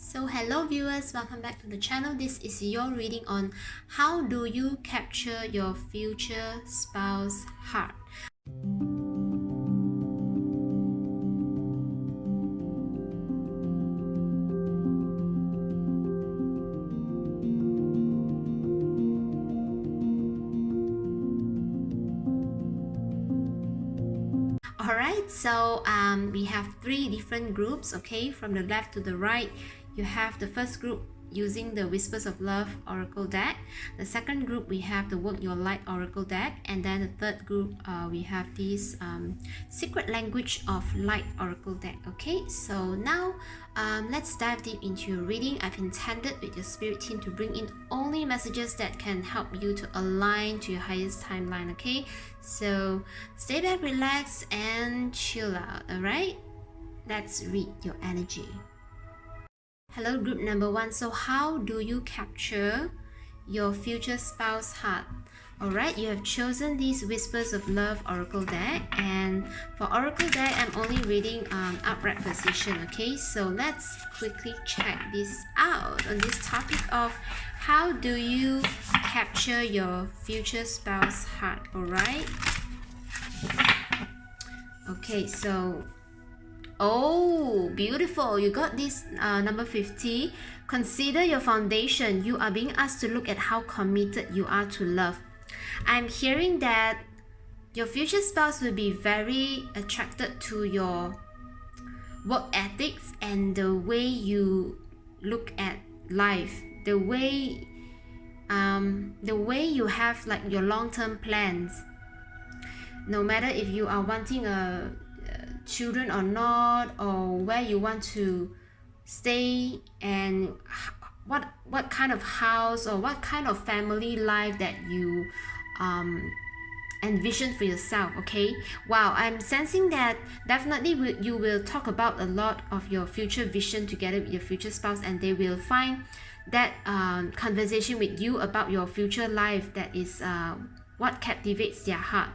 So hello viewers, welcome back to the channel. This is your reading on how do you capture your future spouse heart. Alright, so we have three different groups, okay, from the left to the right. You have the first group using the Whispers of Love Oracle deck. The second group, we have the Work Your Light Oracle deck. And then the third group, we have this Secret Language of Light Oracle deck. Okay, so now let's dive deep into your reading. I've intended with your spirit team to bring in only messages that can help you to align to your highest timeline. Okay, so stay back, relax, and chill out. Alright, let's read your energy. Hello, group number one. So how do you capture your future spouse heart? Alright, you have chosen these Whispers of Love Oracle deck, and for Oracle deck, I'm only reading upright position. Okay, so let's quickly check this out on this topic of how do you capture your future spouse heart. Alright, okay, so oh, beautiful. You got this number 50. Consider your foundation. You are being asked to look at how committed you are to love. I'm hearing that your future spouse will be very attracted to your work ethics and the way you look at life, the way you have like your long-term plans. No matter if you are wanting a children or not, or where you want to stay, and what kind of house or what kind of family life that you envision for yourself. Okay, wow, I'm sensing that definitely you will talk about a lot of your future vision together with your future spouse, and they will find that conversation with you about your future life that is what captivates their heart.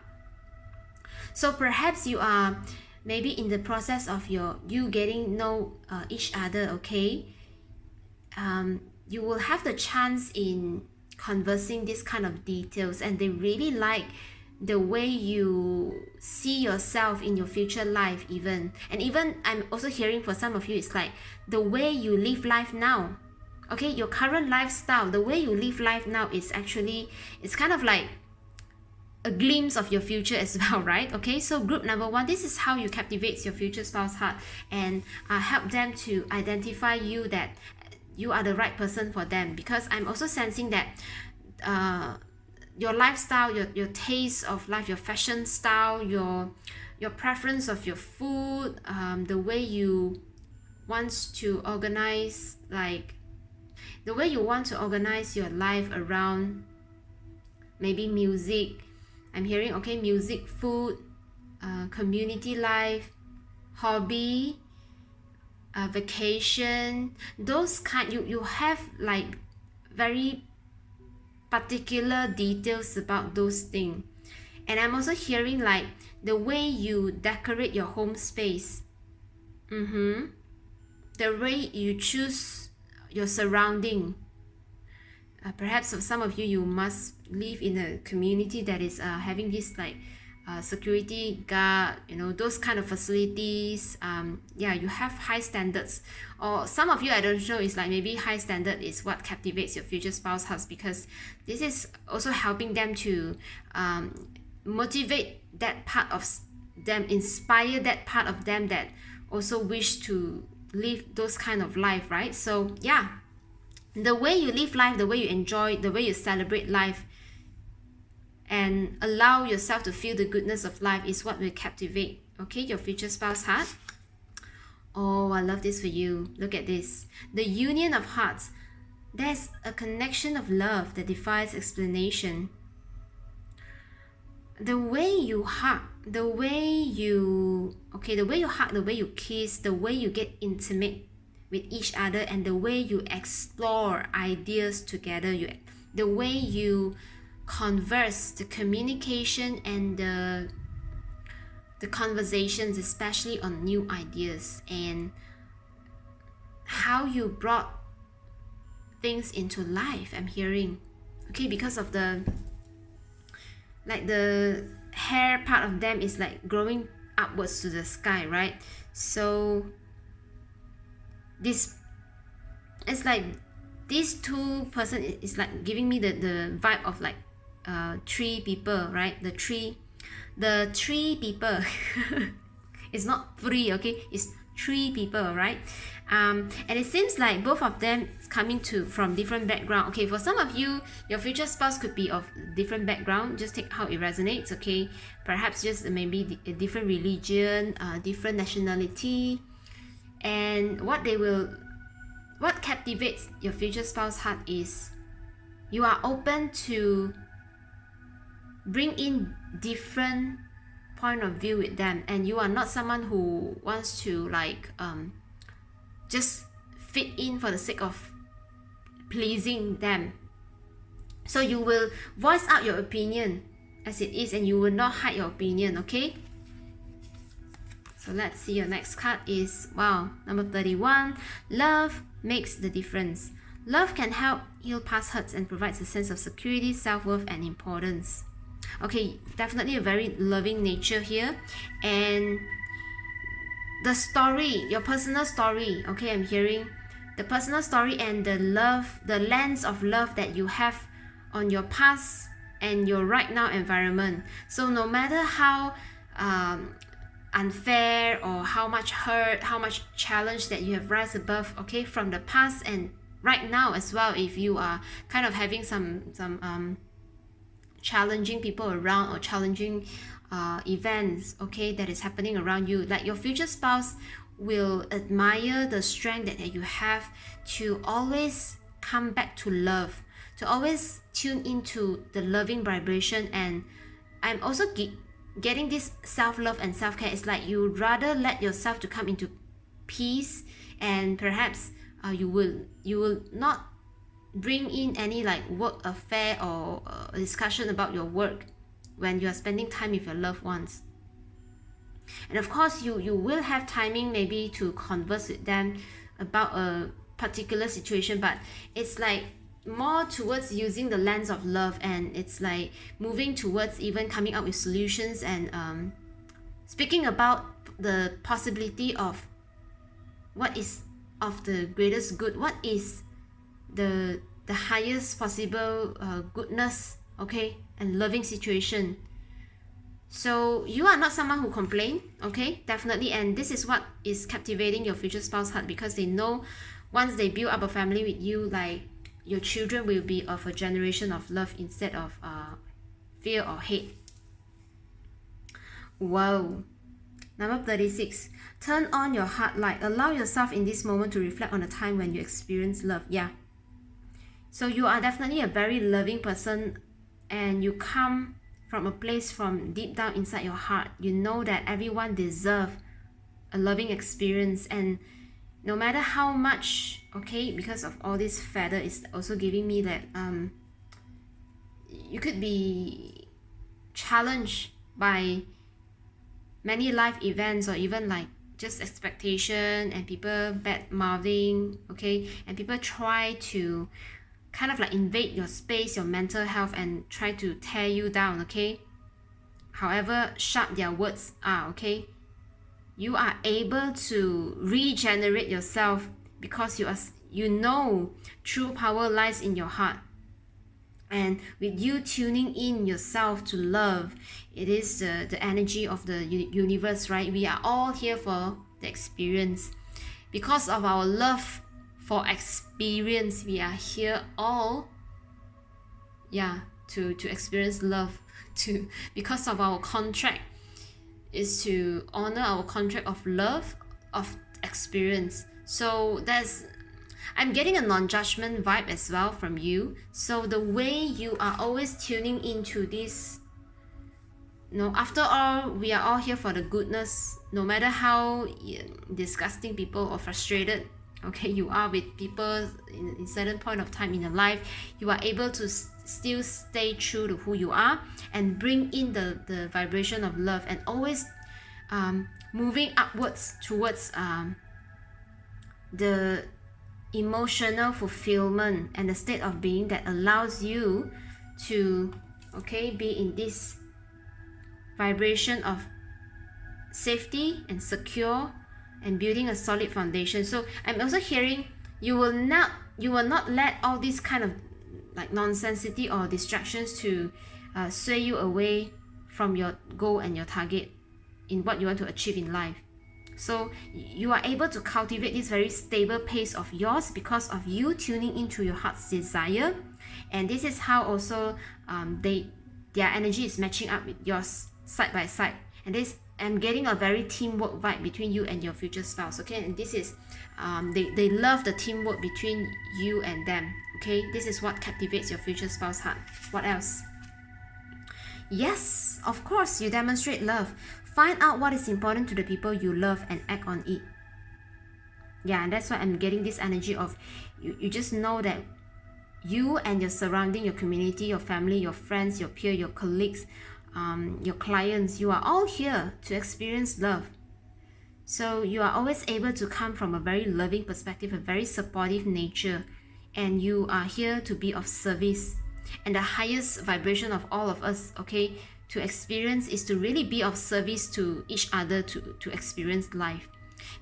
So perhaps you are maybe in the process of you getting know each other. Okay, you will have the chance in conversing this kind of details, and they really like the way you see yourself in your future life. Even I'm also hearing for some of you, it's like the way you live life now. Okay, your current lifestyle, the way you live life now is actually, it's kind of like a glimpse of your future as well, right? Okay, so group number one, this is how you captivate your future spouse heart and help them to identify you, that you are the right person for them. Because I'm also sensing that your lifestyle, your taste of life, your fashion style, your preference of your food, the way you want to organize, like the way you want to organize your life around maybe music. I'm hearing, okay, music, food, community life, hobby, vacation, those kind, you have like very particular details about those things. And I'm also hearing like the way you decorate your home space, the way you choose your surrounding. Perhaps for some of you, you must live in a community that is having this like security guard, you know, those kind of facilities. Yeah, you have high standards. Or some of you, I don't know, is like maybe high standard is what captivates your future spouse hearts, because this is also helping them to motivate that part of them, inspire that part of them that also wish to live those kind of life, right? So yeah, the way you live life, the way you enjoy, the way you celebrate life and allow yourself to feel the goodness of life is what will captivate, okay, your future spouse heart. Oh, I love this for you. Look at this. The union of hearts. There's a connection of love that defies explanation. The way you hug, the way you hug, the way you kiss, the way you get intimate with each other, and the way you explore ideas together, the way you converse, the communication and the conversations, especially on new ideas, and how you brought things into life, I'm hearing. Okay, because of the hair part of them is like growing upwards to the sky, right? So this, it's like these two person is like giving me the vibe of like three people, right? The three people. It's not three, okay, it's three people, right? And it seems like both of them is coming from different background. Okay, for some of you, your future spouse could be of different background. Just take how it resonates. Okay, perhaps just maybe a different religion, different nationality, and what captivates your future spouse heart is you are open to bring in different point of view with them, and you are not someone who wants to like just fit in for the sake of pleasing them. So you will voice out your opinion as it is, and you will not hide your opinion. Okay, so let's see, your next card is, wow, number 31. Love makes the difference. Love can help heal past hurts and provides a sense of security, self-worth, and importance. Okay, definitely a very loving nature here. And the story, your personal story, okay, I'm hearing the personal story and the love, the lens of love that you have on your past and your right now environment. So no matter how unfair or how much hurt, how much challenge that you have rise above, okay, from the past and right now as well, if you are kind of having some challenging people around or challenging events, okay, that is happening around you, like your future spouse will admire the strength that you have to always come back to love, to always tune into the loving vibration. And I'm also getting this self-love and self-care. It's like you rather let yourself to come into peace, and perhaps you will not bring in any like work affair or a discussion about your work when you are spending time with your loved ones. And of course you will have timing maybe to converse with them about a particular situation, but it's like more towards using the lens of love, and it's like moving towards even coming up with solutions and speaking about the possibility of what is of the greatest good, what is the highest possible goodness, okay, and loving situation. So you are not someone who complain, okay, definitely. And this is what is captivating your future spouse heart, because they know once they build up a family with you, like your children will be of a generation of love instead of fear or hate. Wow. Number 36. Turn on your heart light. Allow yourself in this moment to reflect on a time when you experienced love. Yeah. So you are definitely a very loving person, and you come from a place from deep down inside your heart. You know that everyone deserves a loving experience, and no matter how much, okay, because of all this feather is also giving me that you could be challenged by many life events, or even like just expectation and people bad mouthing, okay, and people try to kind of like invade your space, your mental health, and try to tear you down, okay. However sharp their words are, okay, you are able to regenerate yourself, because you know true power lies in your heart. And with you tuning in yourself to love, it is the energy of the universe, right? We are all here for the experience. Because of our love for experience, we are here all, yeah, to experience love. Because of our contract is to honor our contract of love, of experience. So I'm getting a non-judgment vibe as well from you. So the way you are always tuning into this, after all, we are all here for the goodness. No matter how disgusting people or frustrated, okay, you are with people in certain point of time in your life, you are able to still stay true to who you are and bring in the vibration of love, and always moving upwards towards the emotional fulfillment and a state of being that allows you to, okay, be in this vibration of safety and secure and building a solid foundation. So I'm also hearing you will not let all these kind of like nonsensity or distractions to sway you away from your goal and your target in what you want to achieve in life. So you are able to cultivate this very stable pace of yours because of you tuning into your heart's desire, and this is how also their energy is matching up with yours side by side. And this, I'm getting a very teamwork vibe between you and your future spouse, okay? And this is they love the teamwork between you and them, okay? This is what captivates your future spouse heart. What else? Yes, of course, you demonstrate love. Find out what is important to the people you love and act on it. Yeah, and that's why I'm getting this energy of you just know that you and your surrounding, your community, your family, your friends, your peer, your colleagues, your clients, you are all here to experience love. So you are always able to come from a very loving perspective, a very supportive nature, and you are here to be of service. And the highest vibration of all of us, okay, to experience is to really be of service to each other, to experience life.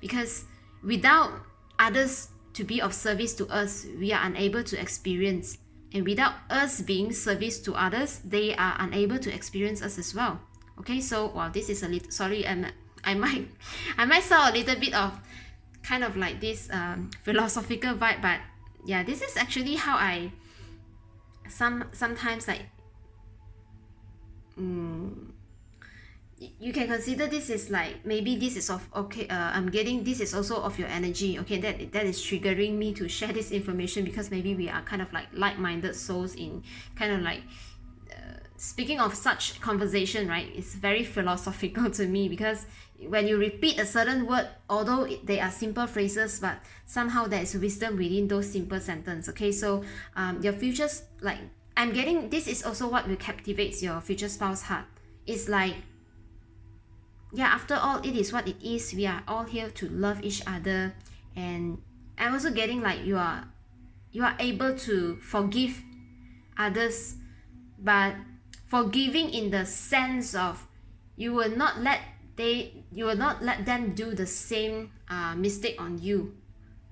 Because without others to be of service to us, we are unable to experience. And without us being service to others, they are unable to experience us as well. Okay, so wow, this is a little, sorry, I might sound a little bit of kind of like this philosophical vibe, but yeah, this is actually how I sometimes like you can consider this is like, maybe this is of, okay, I'm getting this is also of your energy, okay, that is triggering me to share this information, because maybe we are kind of like like-minded souls in kind of like speaking of such conversation, right? It's very philosophical to me, because when you repeat a certain word, although they are simple phrases, but somehow there is wisdom within those simple sentences, okay? So your futures, like I'm getting, this is also what will captivate your future spouse heart. It's like, yeah, after all, it is what it is. We are all here to love each other, and I'm also getting like you are able to forgive others, but forgiving in the sense of you will not let them do the same mistake on you,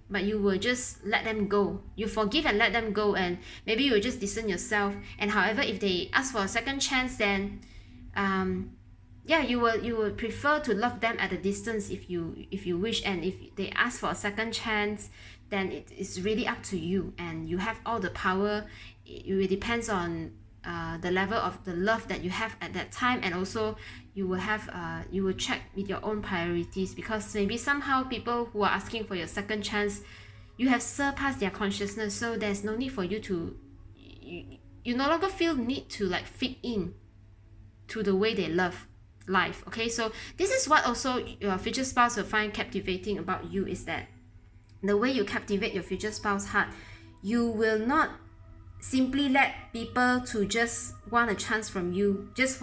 but you will just let them go. You forgive and let them go, and maybe you will just distance yourself. And however, if they ask for a second chance, then yeah, you will prefer to love them at a distance if you wish. And if they ask for a second chance, then it is really up to you, and you have all the power. It depends on the level of the love that you have at that time, and also you will check with your own priorities, because maybe somehow people who are asking for your second chance, you have surpassed their consciousness, so there's no need for you to you no longer feel need to like fit in to the way they love life. Okay, so this is what also your future spouse will find captivating about you, is that the way you captivate your future spouse heart, you will not simply let people to just want a chance from you just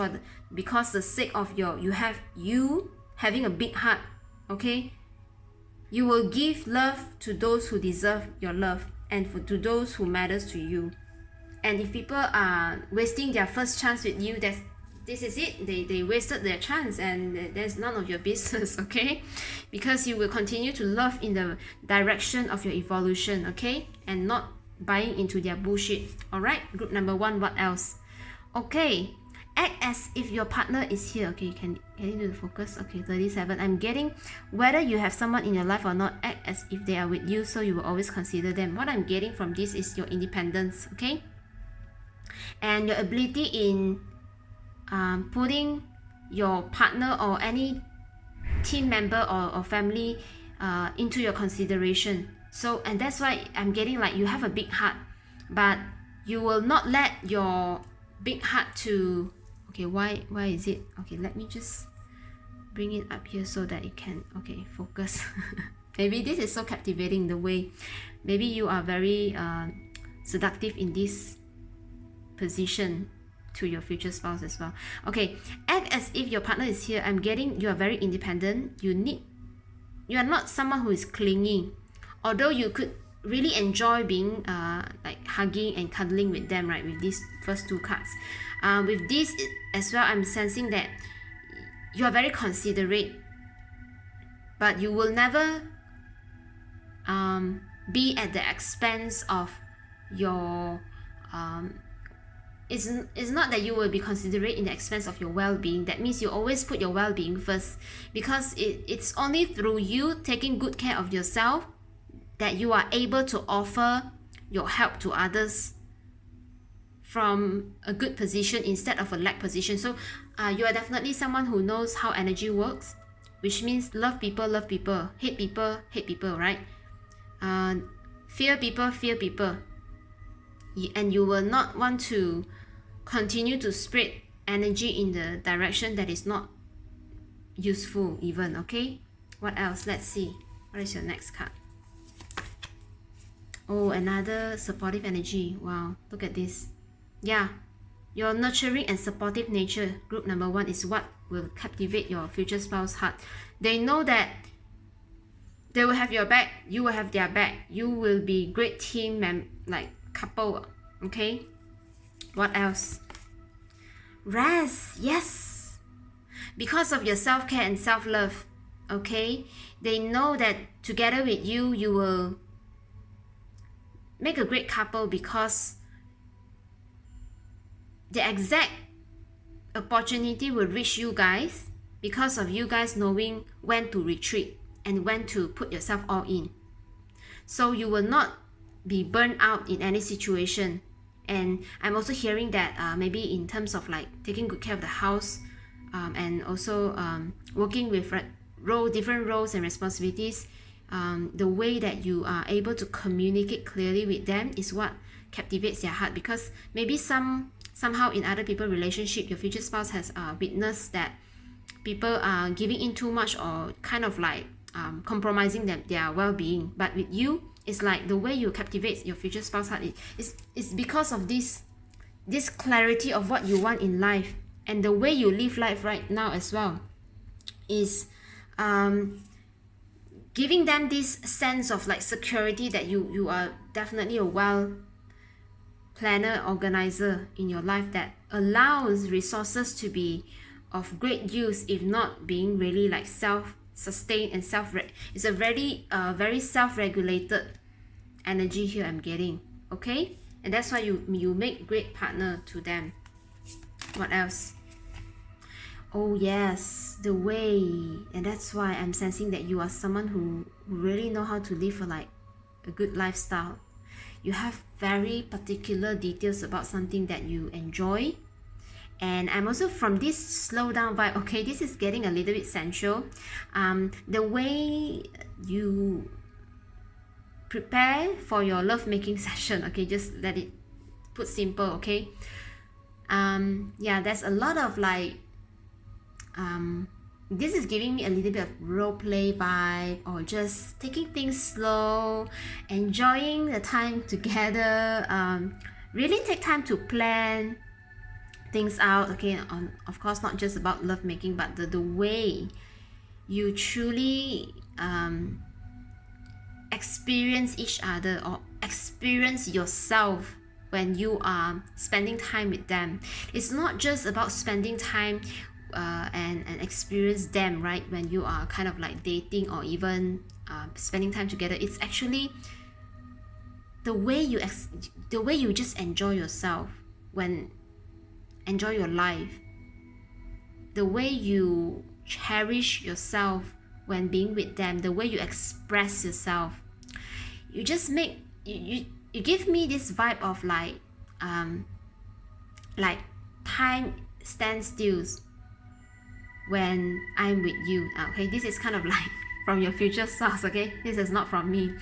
because the sake of you having a big heart. Okay, you will give love to those who deserve your love, and to those who matters to you. And if people are wasting their first chance with you, this is it, they wasted their chance, and there's none of your business. Okay, because you will continue to love in the direction of your evolution, okay, and not buying into their bullshit. All right, group number 1, what else? Okay, act as if your partner is here. Okay, can you do the focus? Okay, 37. I'm getting whether you have someone in your life or not, act as if they are with you, so you will always consider them. What I'm getting from this is your independence, okay, and your ability in putting your partner or any team member or family into your consideration. So, and that's why I'm getting like you have a big heart, but you will not let your big heart to, okay, why is it, okay, let me just bring it up here so that it can, okay, focus. Maybe this is so captivating, the way maybe you are very seductive in this position to your future spouse as well. Okay, act as if your partner is here. I'm getting you are very independent. You are not someone who is clingy. Although you could really enjoy being like hugging and cuddling with them, right? With these first two cards. With this as well, I'm sensing that you are very considerate, but you will never be at the expense of your it's not that you will be considerate in the expense of your well-being. That means you always put your well-being first, because it's only through you taking good care of yourself that you are able to offer your help to others from a good position instead of a lack position. So you are definitely someone who knows how energy works, which means love people, hate people, right? Fear people, and you will not want to continue to spread energy in the direction that is not useful even, okay? What else? Let's see. What is your next card? Oh, another supportive energy. Wow, look at this. Yeah, your nurturing and supportive nature, group number 1, is what will captivate your future spouse heart. They know that they will have your back, you will have their back. You will be great team like couple, okay? What else? Rest, yes. Because of your self-care and self-love, okay? They know that together with you, you will make a great couple, because the exact opportunity will reach you guys because of you guys knowing when to retreat and when to put yourself all in. So you will not be burnt out in any situation. And I'm also hearing that maybe in terms of like taking good care of the house, and also working with different roles and responsibilities, the way that you are able to communicate clearly with them is what captivates their heart. Because maybe somehow in other people's relationship, your future spouse has witnessed that people are giving in too much, or kind of like compromising their well-being. But with you, it's like the way you captivate your future spouse heart is because of this clarity of what you want in life, and the way you live life right now as well is giving them this sense of like security that you are definitely a well planner, organizer in your life, that allows resources to be of great use, if not being really like self-sustained and it's a very self-regulated energy here I'm getting, okay? And that's why you make great partner to them. What else? Oh yes, the way. And that's why I'm sensing that you are someone who really know how to live a good lifestyle. You have very particular details about something that you enjoy. And I'm also from this slow down vibe, okay, this is getting a little bit sensual. The way you prepare for your lovemaking session, okay, just let it put simple, okay? Yeah, there's a lot of like this is giving me a little bit of role play vibe, or just taking things slow, enjoying the time together. Really take time to plan things out, okay? Of course, not just about lovemaking, but the way you truly experience each other, or experience yourself when you are spending time with them. It's not just about spending time and experience them, right, when you are kind of like dating, or even spending time together. It's actually the way you just enjoy yourself, enjoy your life, the way you cherish yourself when being with them, the way you express yourself. You just make you give me this vibe of like time stands still when I'm with you. Okay, this is kind of like from your future spouse, okay? This is not from me.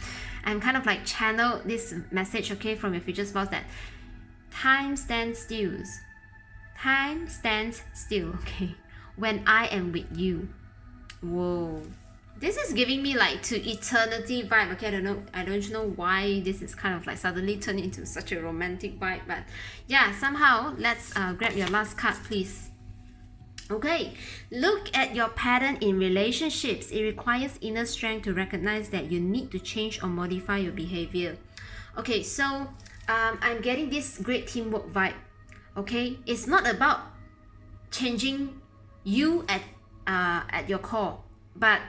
I'm kind of like channel this message, okay, from your future spouse, that time stands still, okay, when I am with you. Whoa, this is giving me like to eternity vibe, okay? I don't know why this is kind of like suddenly turned into such a romantic vibe, but yeah, somehow. Let's grab your last card, please. Okay, look at your pattern in relationships. It requires inner strength to recognize that you need to change or modify your behavior. Okay, so I'm getting this great teamwork vibe. Okay, it's not about changing you at your core, but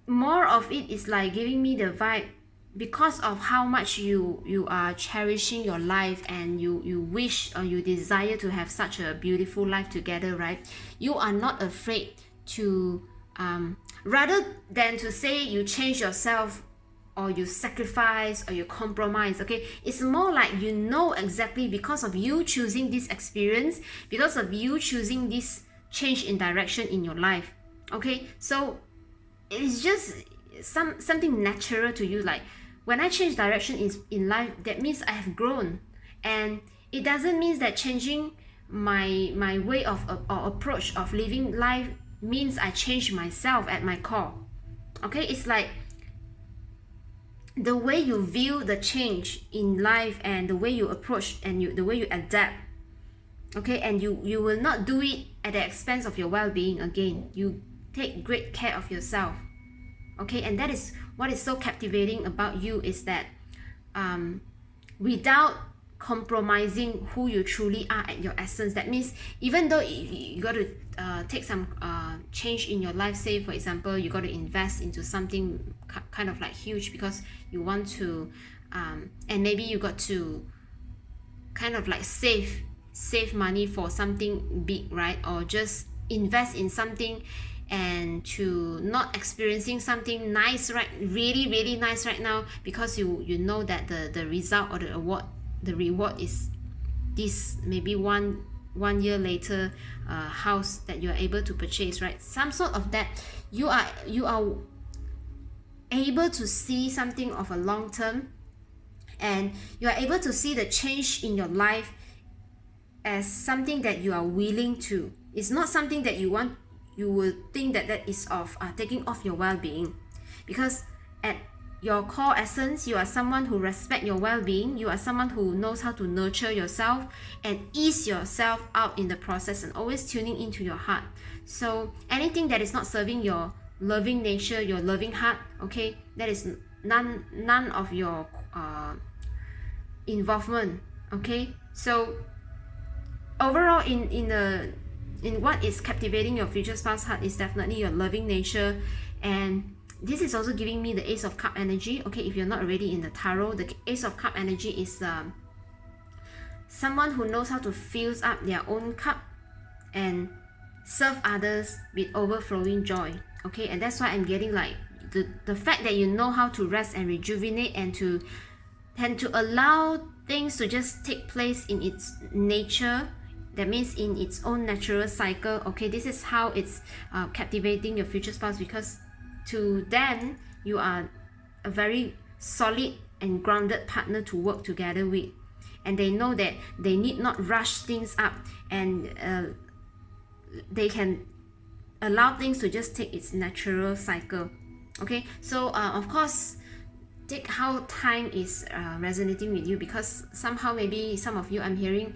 more of it is like giving me the vibe because of how much you are cherishing your life, and you wish or you desire to have such a beautiful life together, right? You are not afraid to rather than to say you change yourself or you sacrifice or you compromise. Okay, it's more like you know exactly, because of you choosing this experience, because of you choosing this change in direction in your life. Okay, so it's just something natural to you. Like, when I change direction in life, that means I have grown, and it doesn't mean that changing my way of or approach of living life means I change myself at my core. Okay, it's like the way you view the change in life and the way you approach and the way you adapt. Okay, and you will not do it at the expense of your well-being. Again, you take great care of yourself. Okay, and that is what is so captivating about you, is that without compromising who you truly are at your essence. That means even though you got to take some change in your life, say for example you got to invest into something kind of like huge because you want to and maybe you got to kind of like save money for something big, right? Or just invest in something and to not experiencing something nice, right, really nice right now, because you know that the result or the reward is this maybe one year later house that you are able to purchase, right? Some sort of that. You are able to see something of a long term, and you are able to see the change in your life as something that you are willing to. It's not something that you will think that is of taking off your well-being, because at your core essence you are someone who respects your well-being. You are someone who knows how to nurture yourself and ease yourself out in the process, and always tuning into your heart. So anything that is not serving your loving nature, your loving heart, okay, that is none of your involvement. Okay, so overall in what is captivating your future spouse heart is definitely your loving nature. And this is also giving me the Ace of Cup energy. Okay, if you're not already in the tarot, the Ace of Cup energy is someone who knows how to fill up their own cup and serve others with overflowing joy. Okay, and that's why I'm getting like the fact that you know how to rest and rejuvenate, and to allow things to just take place in its nature. That means in its own natural cycle. Okay, this is how it's captivating your future spouse, because to them you are a very solid and grounded partner to work together with, and they know that they need not rush things up, and they can allow things to just take its natural cycle. Okay, so of course take how time is resonating with you, because somehow maybe some of you I'm hearing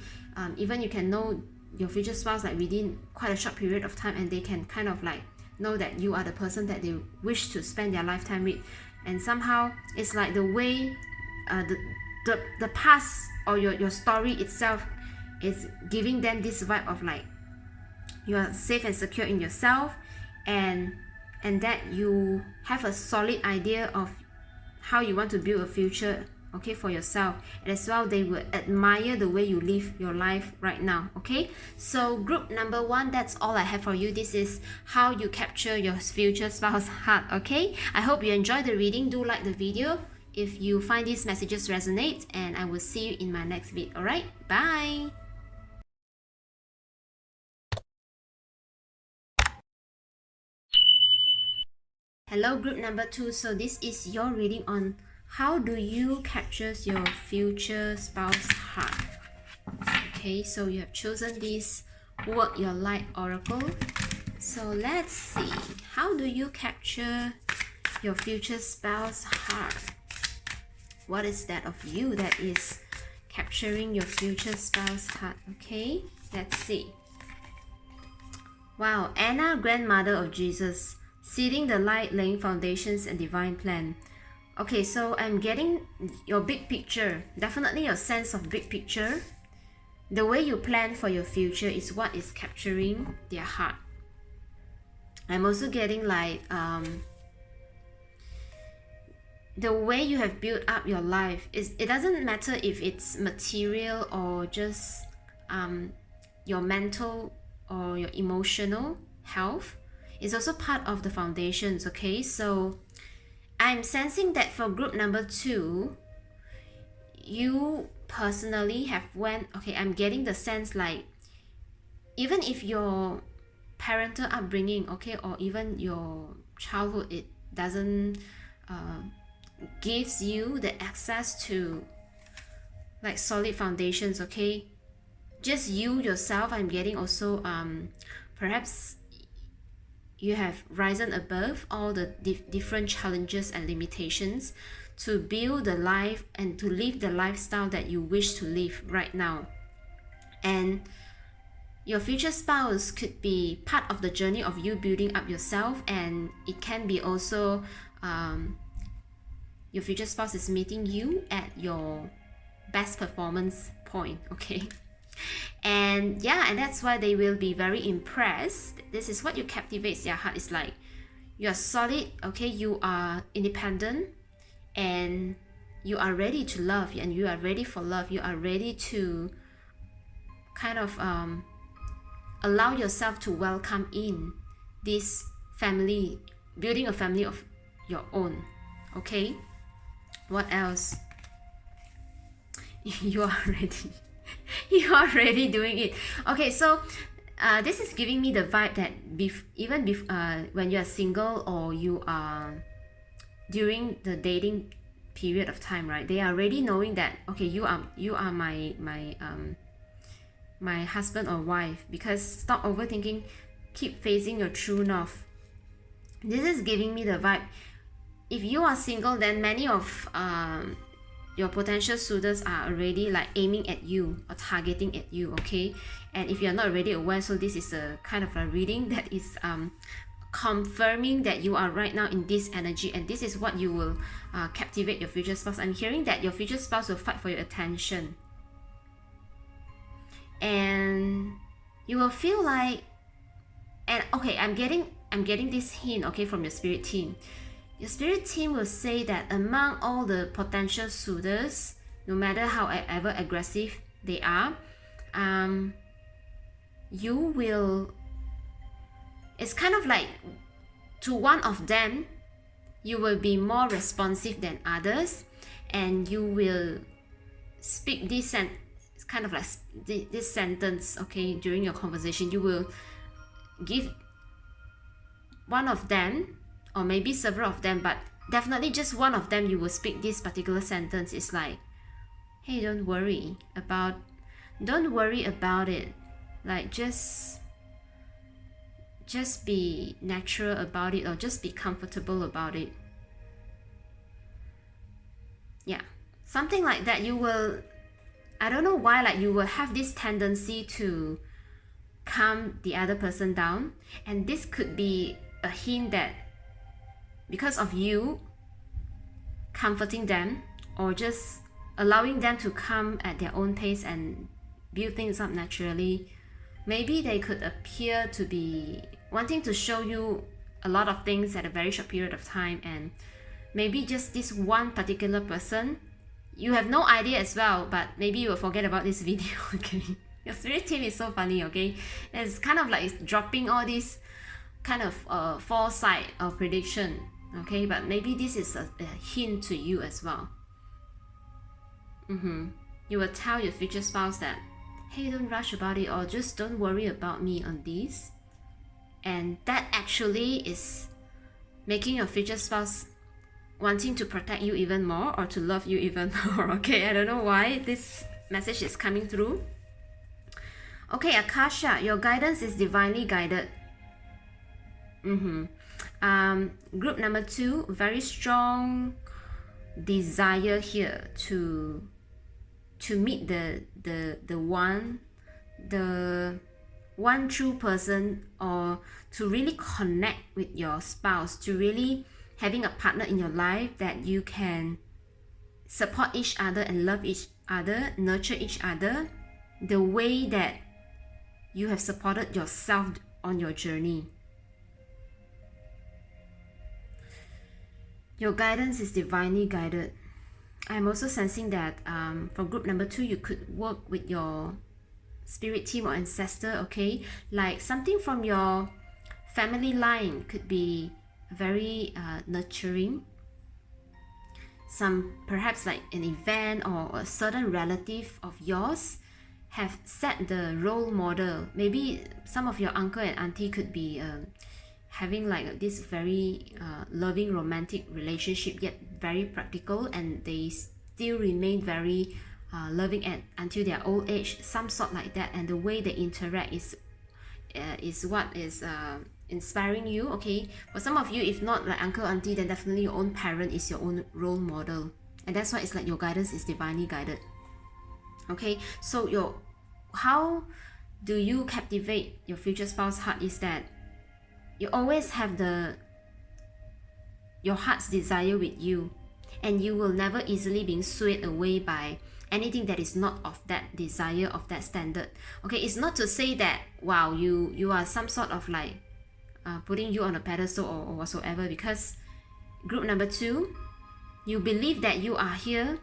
even you can know your future spouse like within quite a short period of time, and they can kind of like know that you are the person that they wish to spend their lifetime with. And somehow it's like the way the past or your story itself is giving them this vibe of like you are safe and secure in yourself, and that you have a solid idea of how you want to build a future, okay, for yourself. And as well, they will admire the way you live your life right now. Okay, so group number 1, that's all I have for you. This is how you capture your future spouse heart. Okay, I hope you enjoyed the reading. Do like the video if you find these messages resonate, and I will see you in my next video. All right, bye. Hello group number 2. So this is your reading on how do you capture your future spouse heart. Okay, so you have chosen this Work Your Light Oracle. So let's see, how do you capture your future spouse heart? What is that of you that is capturing your future spouse heart? Okay, let's see. Wow, Anna, grandmother of Jesus, seeding the light, laying foundations and divine plan. Okay, so I'm getting your big picture, definitely your sense of big picture. The way you plan for your future is what is capturing their heart. I'm also getting like the way you have built up your life. It doesn't matter if it's material or just your mental or your emotional health. It's also part of the foundations, okay? So I'm sensing that for group number 2, you personally have okay, I'm getting the sense like even if your parental upbringing, okay, or even your childhood, it doesn't gives you the access to like solid foundations, okay, just you yourself, I'm getting also perhaps you have risen above all the different challenges and limitations to build the life and to live the lifestyle that you wish to live right now. And your future spouse could be part of the journey of you building up yourself, and it can be also your future spouse is meeting you at your best performance point, okay? And yeah, and that's why they will be very impressed. This is what you captivates their heart. It's like you are solid, okay, you are independent, and you are ready to love, and you are ready for love. You are ready to kind of allow yourself to welcome in this family, building a family of your own, okay? What else? You are ready. You are already doing it. Okay, so this is giving me the vibe that when you are single or you are during the dating period of time, right? They are already knowing that okay, you are my husband or wife. Because stop overthinking, keep facing your true north. This is giving me the vibe. If you are single, then many of your potential suitors are already like aiming at you or targeting at you, okay? And if you're not already aware, so this is a kind of a reading that is confirming that you are right now in this energy, and this is what you will captivate your future spouse. I'm hearing that your future spouse will fight for your attention, and you will feel like, and okay, I'm getting this hint, okay, from your spirit team. Your spirit team will say that among all the potential suitors, no matter however aggressive they are, you will, it's kind of like to one of them, you will be more responsive than others, and you will speak this it's kind of like this sentence, okay, during your conversation. You will give one of them, or maybe several of them, but definitely just one of them, you will speak this particular sentence. It's like, hey, don't worry about it. Like just be natural about it, or just be comfortable about it. Yeah, something like that. You will, I don't know why, like you will have this tendency to calm the other person down, and this could be a hint that because of you comforting them or just allowing them to come at their own pace and build things up naturally, maybe they could appear to be wanting to show you a lot of things at a very short period of time, and maybe just this one particular person, you have no idea as well, but maybe you will forget about this video, okay? Your spirit team is so funny, okay? It's kind of like it's dropping all these kind of foresight or prediction, okay? But maybe this is a hint to you as well. You will tell your future spouse that, hey, don't rush about it, or just don't worry about me on this. And that actually is making your future spouse wanting to protect you even more, or to love you even more, okay? I don't know why this message is coming through. Okay, Akasha, your guidance is divinely guided. Group number 2, very strong desire here to meet the one, the one true person, or to really connect with your spouse, to really having a partner in your life that you can support each other and love each other, nurture each other, the way that you have supported yourself on your journey. Your guidance is divinely guided. I'm also sensing that for group number 2, you could work with your spirit team or ancestor, okay? Like something from your family line could be very nurturing. Some perhaps like an event or a certain relative of yours have set the role model. Maybe some of your uncle and auntie could be having like this very loving romantic relationship, yet very practical, and they still remain very loving until their old age, some sort like that. And the way they interact is what is inspiring you, okay? For some of you, if not like uncle, auntie, then definitely your own parent is your own role model, and that's why it's like your guidance is divinely guided. Okay, so how do you captivate your future spouse heart is that you always have your heart's desire with you, and you will never easily be swayed away by anything that is not of that desire, of that standard. Okay, it's not to say that wow, you are some sort of like putting you on a pedestal or whatsoever, because group number 2, you believe that you are here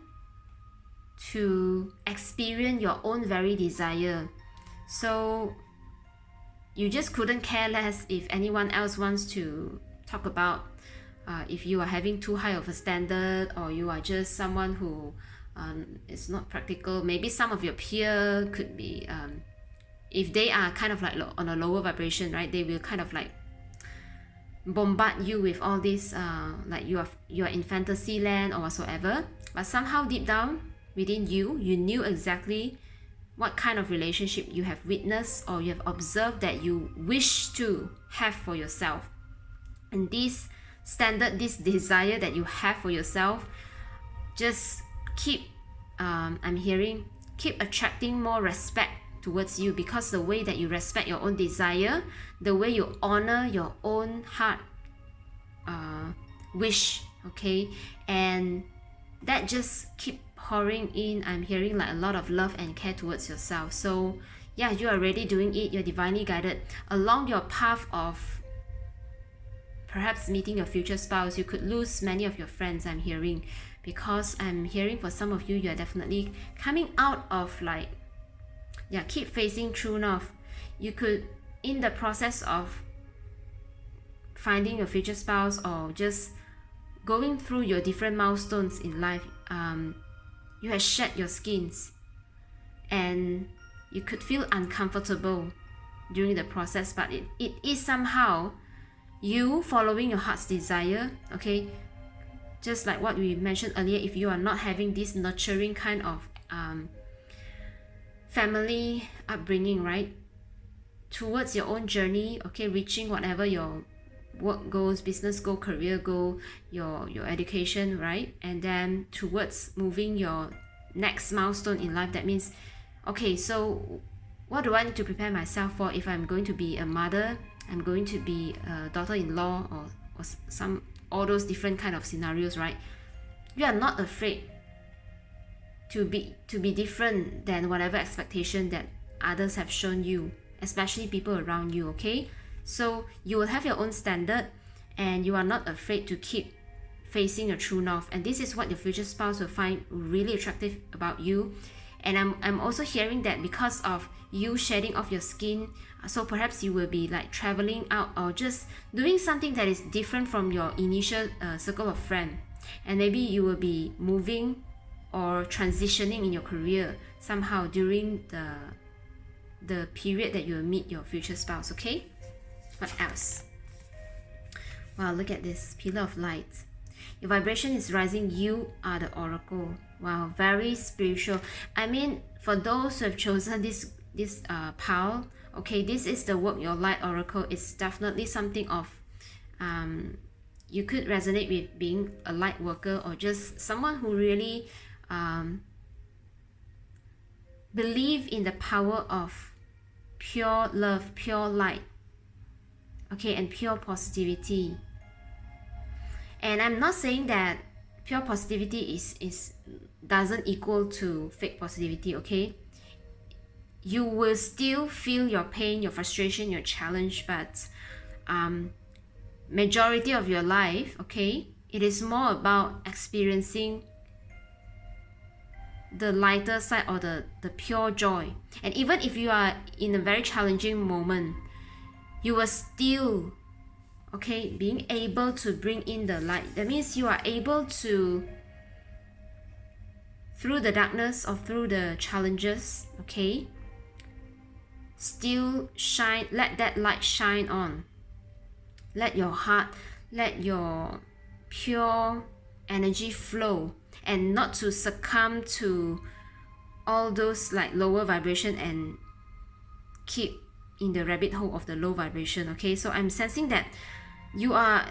to experience your own very desire. So you just couldn't care less if anyone else wants to talk about if you are having too high of a standard, or you are just someone who is not practical. Maybe some of your peer could be if they are kind of like on a lower vibration, right, they will kind of like bombard you with all this like you are in fantasy land or whatsoever. But somehow deep down within you, you knew exactly what kind of relationship you have witnessed or you have observed that you wish to have for yourself. And this standard, this desire that you have for yourself, just keep I'm hearing, keep attracting more respect towards you, because the way that you respect your own desire, the way you honor your own heart wish, okay, and that just keep pouring in. I'm hearing like a lot of love and care towards yourself. So yeah, you are already doing it. You're divinely guided along your path of perhaps meeting your future spouse. You could lose many of your friends, I'm hearing, because I'm hearing for some of you, you're definitely coming out of like, yeah, keep facing true north. You could, in the process of finding your future spouse or just going through your different milestones in life, you have shed your skins, and you could feel uncomfortable during the process, but it is somehow you following your heart's desire, okay? Just like what we mentioned earlier, if you are not having this nurturing kind of family upbringing, right, towards your own journey, okay, reaching whatever your work goals, business goal, career goal, your education, right, and then towards moving your next milestone in life. That means, okay, so what do I need to prepare myself for if I'm going to be a mother, I'm going to be a daughter-in-law, or some all those different kind of scenarios, right? You are not afraid to be different than whatever expectation that others have shown you, especially people around you, okay? So you will have your own standard, and you are not afraid to keep facing your true north. And this is what your future spouse will find really attractive about you. And I'm also hearing that because of you shedding off your skin, so perhaps you will be like traveling out or just doing something that is different from your initial circle of friends. And maybe you will be moving or transitioning in your career somehow during the period that you will meet your future spouse, okay? What else? Wow, look at this Pillar of Light. Your vibration is rising. You are the oracle. Wow, very spiritual. I mean, for those who have chosen this pile, okay, this is the work, your light oracle. It's definitely something of you could resonate with being a light worker, or just someone who really believe in the power of pure love, pure light, okay, and pure positivity. And I'm not saying that pure positivity doesn't equal to fake positivity, okay? You will still feel your pain, your frustration, your challenge, but majority of your life, okay, it is more about experiencing the lighter side or the pure joy. And even if you are in a very challenging moment, you will still, okay, being able to bring in the light. That means you are able to, through the darkness or through the challenges, okay, still shine, let that light shine on. Let your heart, let your pure energy flow, and not to succumb to all those like lower vibration and keep in the rabbit hole of the low vibration, okay? So I'm sensing that you are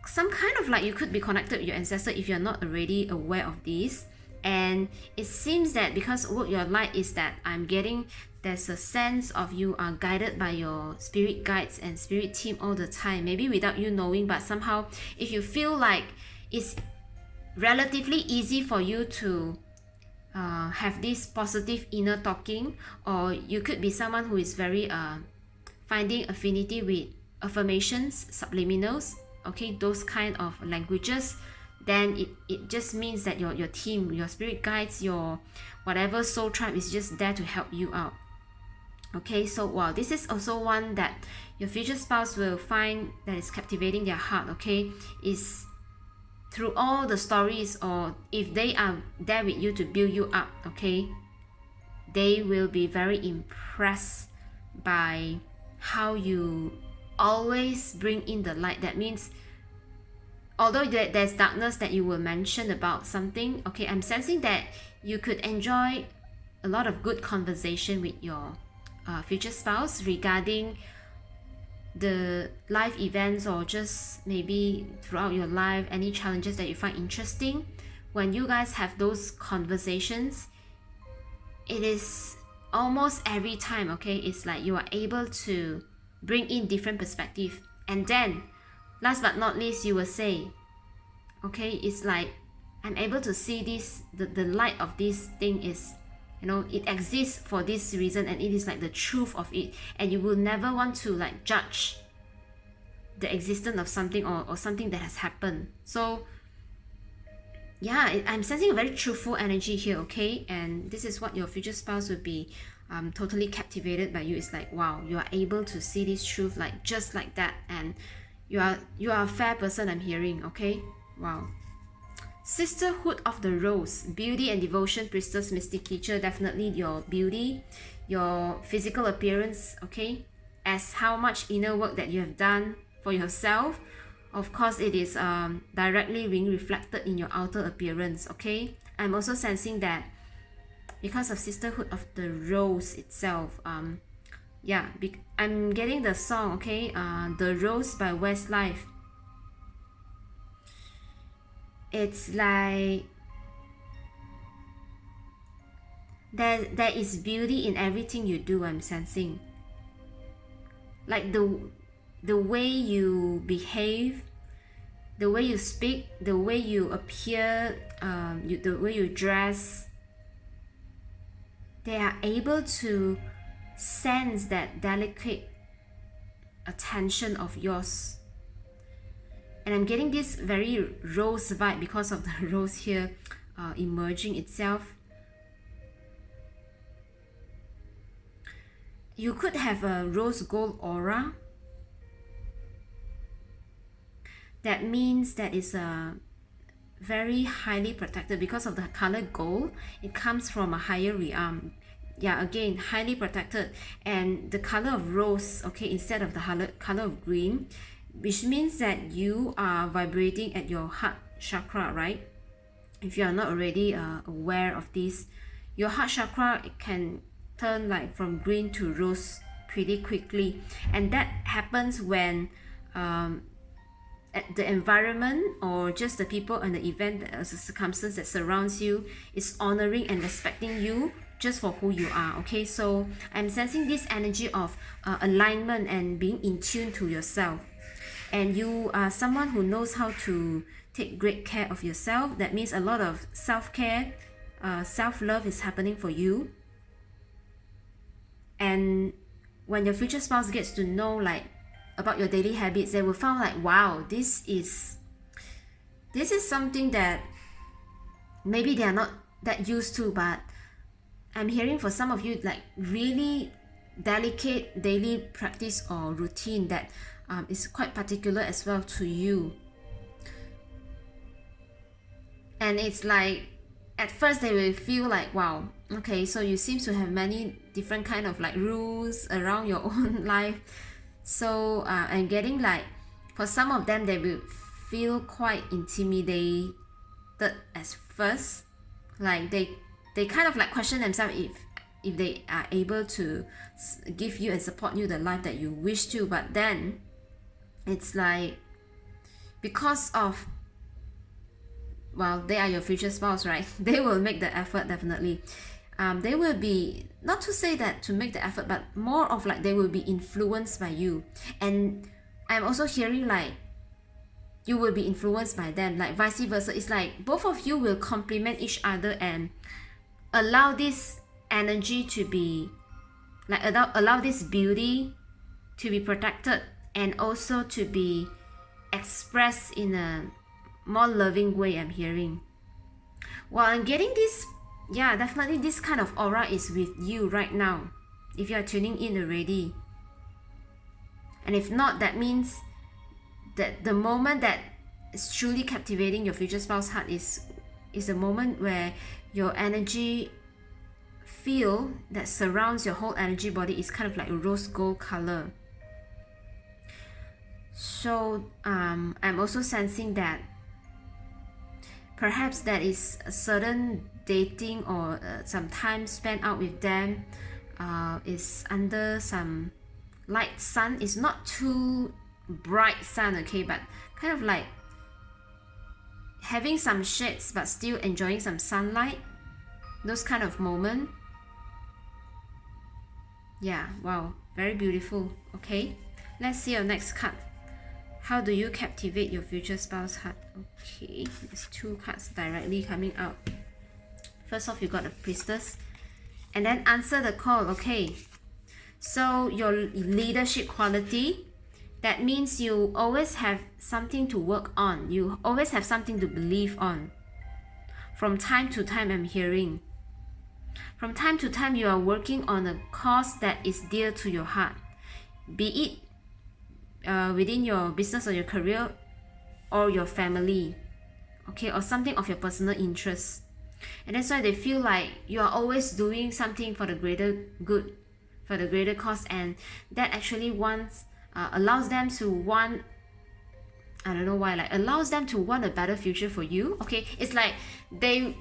some kind of like, you could be connected with your ancestor if you're not already aware of this. And it seems that because what your light is that I'm getting, there's a sense of you are guided by your spirit guides and spirit team all the time, maybe without you knowing, but somehow if you feel like it's relatively easy for you to have this positive inner talking, or you could be someone who is very finding affinity with affirmations, subliminals, okay, those kind of languages, then it just means that your team, your spirit guides, your whatever soul tribe is just there to help you out. Okay, so wow, this is also one that your future spouse will find that is captivating their heart, okay, is through all the stories, or if they are there with you to build you up, okay, they will be very impressed by how you always bring in the light. That means although there's darkness that you will mention about something, okay, I'm sensing that you could enjoy a lot of good conversation with your future spouse regarding the life events, or just maybe throughout your life, any challenges that you find interesting. When you guys have those conversations, it is almost every time, okay, it's like you are able to bring in different perspective. And then last but not least, you will say, okay, it's like I'm able to see this, the light of this thing is, you know, it exists for this reason, and it is like the truth of it, and you will never want to like judge the existence of something, or something that has happened. So yeah, I'm sensing a very truthful energy here, okay? And this is what your future spouse will be totally captivated by you. It's like, wow, you are able to see this truth like just like that, and you are a fair person, I'm hearing, okay? Wow. Sisterhood of the Rose, beauty and devotion, priestess, mystic teacher. Definitely your beauty, your physical appearance, okay, as how much inner work that you have done for yourself. Of course, it is directly being reflected in your outer appearance, okay? I'm also sensing that because of Sisterhood of the Rose itself, yeah, I'm getting the song, okay, The Rose by Westlife. It's like there is beauty in everything you do, I'm sensing. Like the way you behave, the way you speak, the way you appear, the way you dress, they are able to sense that delicate attention of yours. And I'm getting this very rose vibe because of the rose here emerging itself. You could have a rose gold aura. That means that it's very highly protected because of the color gold. It comes from a higher realm. Yeah, again, highly protected. And the color of rose, okay, instead of the color of green, which means that you are vibrating at your heart chakra, right? If you are not already aware of this, your heart chakra, it can turn like from green to rose pretty quickly, and that happens when the environment or just the people and the event, the circumstance that surrounds you is honoring and respecting you just for who you are. Okay, so I'm sensing this energy of alignment and being in tune to yourself. And you are someone who knows how to take great care of yourself. That means a lot of self-care, self-love is happening for you. And when your future spouse gets to know like about your daily habits, they will find like, wow, this is something that maybe they are not that used to, but I'm hearing for some of you like really delicate daily practice or routine that is quite particular as well to you. And it's like at first they will feel like, wow, okay, so you seem to have many different kind of like rules around your own life. So and getting like, for some of them they will feel quite intimidated at first, like they kind of like question themselves if they are able to give you and support you the life that you wish to. But then it's like, because of, well, they are your future spouse, right? They will make the effort, definitely. They will be, not to say that to make the effort, but more of like they will be influenced by you. And I'm also hearing like you will be influenced by them, like vice versa. It's like both of you will complement each other and allow this energy to be like, allow this beauty to be protected and also to be expressed in a more loving way, I'm hearing. Well, I'm getting this, yeah, definitely this kind of aura is with you right now, if you are tuning in already. And if not, that means that the moment that is truly captivating your future spouse heart is a moment where your energy field that surrounds your whole energy body is kind of like a rose gold color. So I'm also sensing that perhaps that is a certain dating or some time spent out with them is under some light sun. It's not too bright sun, okay, but kind of like having some shades but still enjoying some sunlight, those kind of moment. Yeah, wow, very beautiful. Okay, let's see your next card. How do you captivate your future spouse heart? Okay, there's two cards directly coming out. First off, you got the Priestess, and then answer the call. Okay, so your leadership quality, that means you always have something to work on. You always have something to believe on. From time to time, I'm hearing. From time to time, you are working on a cause that is dear to your heart. Be it within your business or your career or your family, okay, or something of your personal interest. And that's why they feel like you are always doing something for the greater good, for the greater cause, and that actually allows them to want, I don't know why, like allows them to want a better future for you. Okay, it's like they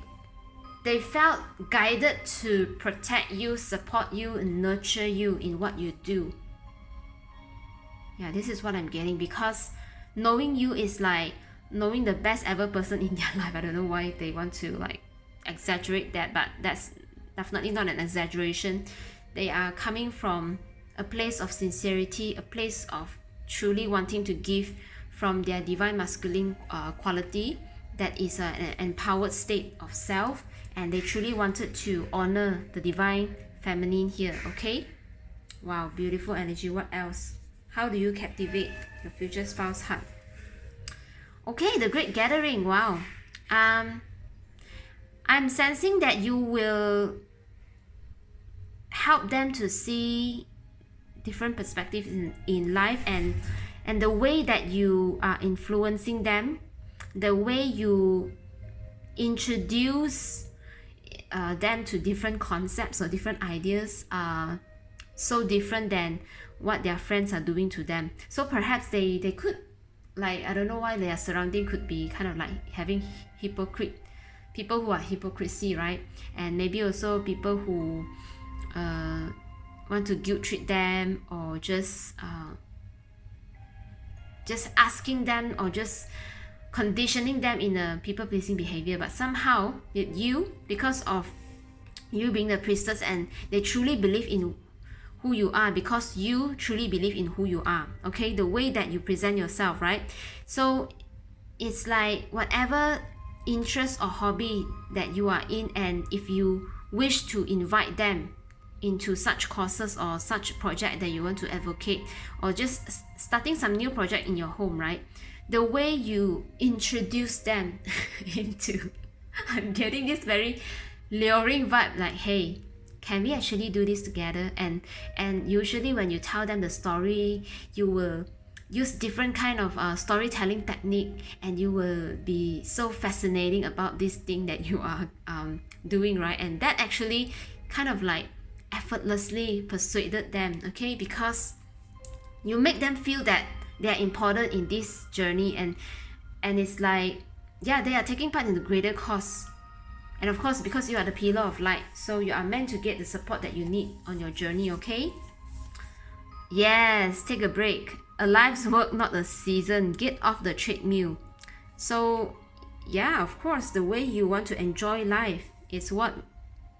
felt guided to protect you, support you, and nurture you in what you do. Yeah, this is what I'm getting, because knowing you is like knowing the best ever person in their life. I don't know why they want to like exaggerate that, but that's definitely not an exaggeration. They are coming from a place of sincerity, a place of truly wanting to give from their divine masculine quality, that is an empowered state of self, and they truly wanted to honor the divine feminine here. Okay, wow, beautiful energy. What else? How do you captivate your future spouse heart? Okay, the Great Gathering. Wow. I'm sensing that you will help them to see different perspectives in life, and the way that you are influencing them, the way you introduce them to different concepts or different ideas are so different than what their friends are doing to them. So perhaps they could, like, I don't know why their surrounding could be kind of like having people who are hypocrisy, right? And maybe also people who want to guilt trip them, or just just asking them or just conditioning them in a people-pleasing behavior. But somehow you, because of you being the priestess, and they truly believe in who you are, because you truly believe in who you are, okay, the way that you present yourself, right? So it's like whatever interest or hobby that you are in, and if you wish to invite them into such courses or such project that you want to advocate, or just starting some new project in your home, right, the way you introduce them into I'm getting this very luring vibe, like, hey, can we actually do this together? And usually when you tell them the story, you will use different kind of storytelling technique, and you will be so fascinating about this thing that you are doing, right? And that actually kind of like effortlessly persuaded them, okay, because you make them feel that they are important in this journey, and it's like, yeah, they are taking part in the greater cause. And of course, because you are the pillar of light, so you are meant to get the support that you need on your journey, okay? Yes, take a break. A life's work, not a season. Get off the treadmill. So yeah, of course, the way you want to enjoy life is what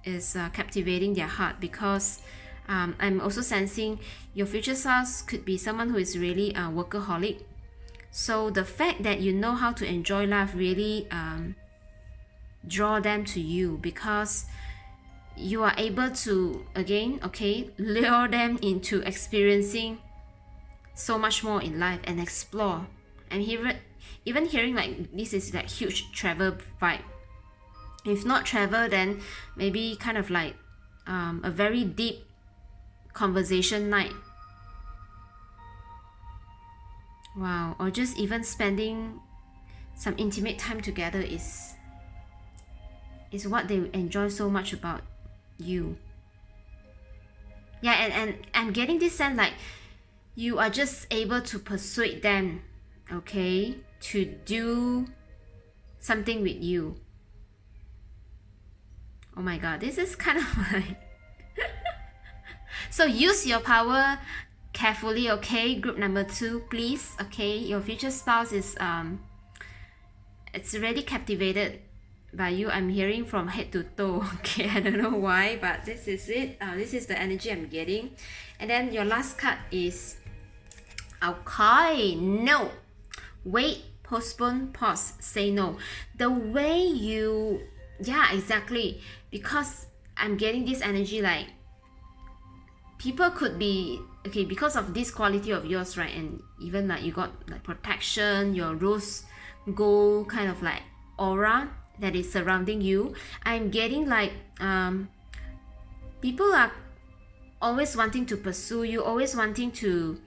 is captivating their heart, because I'm also sensing your future spouse could be someone who is really a workaholic. So the fact that you know how to enjoy life really draw them to you, because you are able to, again, okay, lure them into experiencing so much more in life and explore. And even hearing like this is like huge travel vibe. If not travel, then maybe kind of like a very deep conversation night. Wow, or just even spending some intimate time together is what they enjoy so much about you. Yeah, and I'm getting this sense like you are just able to persuade them, okay, to do something with you. Oh my god, this is kind of like so use your power carefully, okay? Group number 2, please, okay? Your future spouse is it's already captivated by you. I'm hearing from head to toe, okay? I don't know why, but this is it. This is the energy I'm getting. And then your last card is okay, no, wait, postpone, pause, say no. The way you, yeah, exactly, because I'm getting this energy like people could be, okay, because of this quality of yours, right? And even like you got like protection, your rose gold kind of like aura that is surrounding you. I'm getting like people are always wanting to pursue you, always wanting to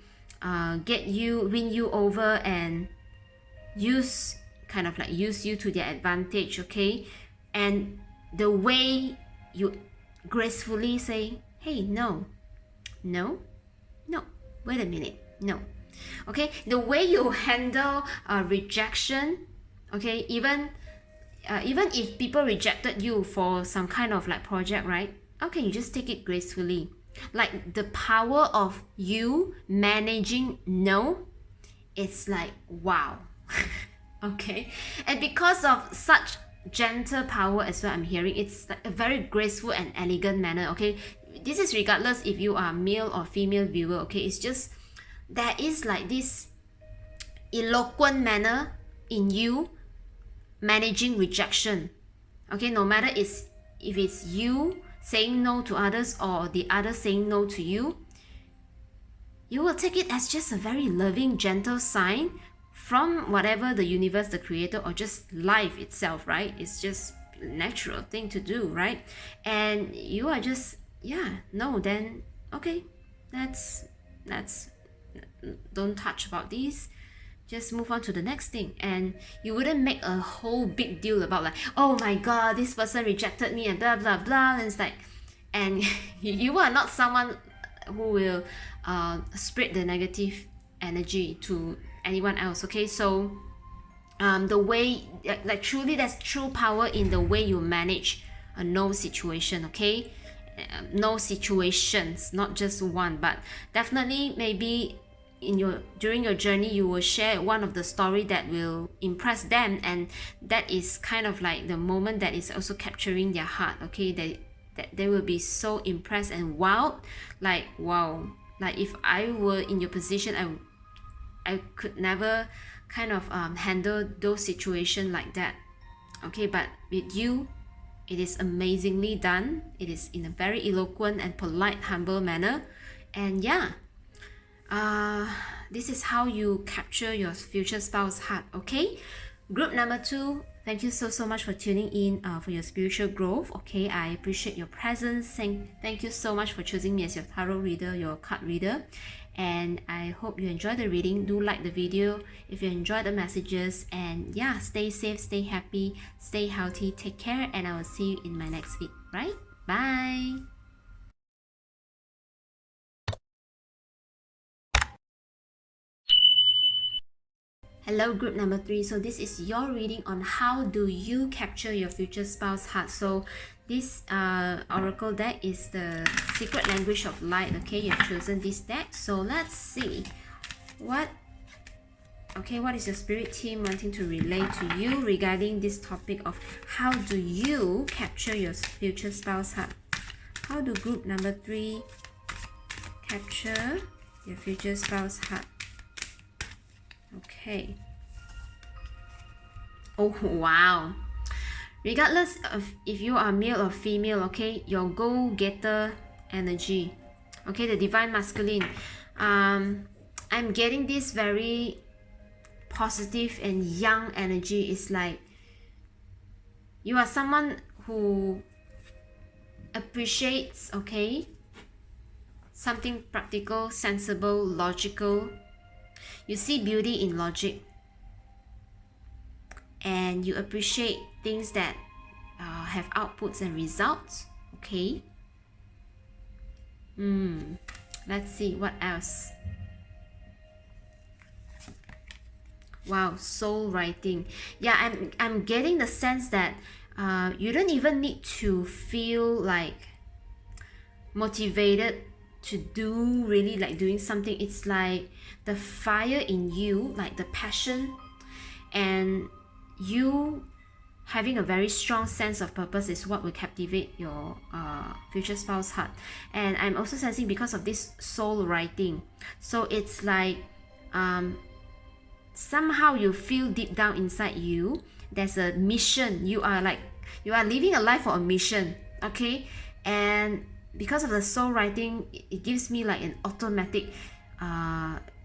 get you, win you over, and use you to their advantage, okay? And the way you gracefully say, hey, no, wait a minute, no, okay? The way you handle rejection, okay? Even if people rejected you for some kind of like project, right? Okay, you just take it gracefully. Like the power of you managing no, it's like wow. Okay, and because of such gentle power as well, I'm hearing it's like a very graceful and elegant manner, okay? This is regardless if you are male or female viewer, okay? It's just there is like this eloquent manner in you managing rejection, okay? No matter if it's you saying no to others or the others saying no to you, you will take it as just a very loving, gentle sign from whatever the universe, the creator, or just life itself, right? It's just a natural thing to do, right? And you are just, yeah, no, then okay, that's don't touch about these, just move on to the next thing. And you wouldn't make a whole big deal about like, oh my god, this person rejected me and blah blah blah. And it's like, and you are not someone who will spread the negative energy to anyone else, okay? So the way, like truly there's true power in the way you manage a no situation, okay? No situations, not just one, but definitely maybe during your journey, you will share one of the story that will impress them, and that is kind of like the moment that is also capturing their heart. Okay, that they will be so impressed and wowed, like wow, like if I were in your position, I could never kind of handle those situations like that. Okay, but with you, it is amazingly done. It is in a very eloquent and polite, humble manner. And yeah, this is how you capture your future spouse heart. Okay, group number 2, thank you so much for tuning in for your spiritual growth. Okay, I appreciate your presence. Thank you so much for choosing me as your tarot reader, your card reader, and I hope you enjoy the reading. Do like the video if you enjoy the messages, and yeah, stay safe, stay happy, stay healthy, take care, and I will see you in my next week. Right? Bye. Hello, group number 3. So this is your reading on how do you capture your future spouse heart. So this oracle deck is the secret language of light. Okay, you've chosen this deck. So let's see what is your spirit team wanting to relay to you regarding this topic of how do you capture your future spouse heart. How do group number 3 capture your future spouse heart? Okay. Oh wow. Regardless of if you are male or female, okay, your go-getter energy, okay, the divine masculine, I'm getting this very positive and young energy. It's like you are someone who appreciates, okay, something practical, sensible, logical. You see beauty in logic, and you appreciate things that have outputs and results. Okay. Let's see what else. Wow, soul writing. Yeah, I'm getting the sense that you don't even need to feel like motivated to do really like doing something. It's like the fire in you, like the passion, and you having a very strong sense of purpose is what will captivate your future spouse heart. And I'm also sensing because of this soul writing, so it's like somehow you feel deep down inside you there's a mission. You are living a life for a mission. Okay, and because of the soul writing, it gives me like an automatic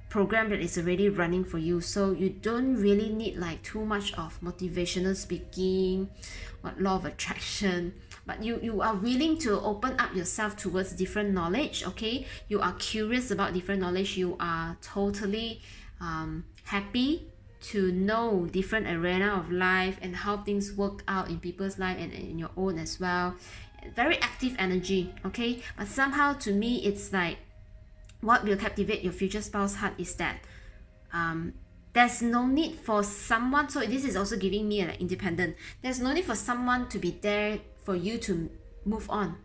program that is already running for you, so you don't really need like too much of motivational speaking, what law of attraction, but you are willing to open up yourself towards different knowledge. Okay, you are curious about different knowledge. You are totally happy to know different arena of life and how things work out in people's life and in your own as well. Very active energy. Okay, but somehow to me it's like what will captivate your future spouse heart is that there's no need for someone. So this is also giving me like independent. There's no need for someone to be there for you to move on,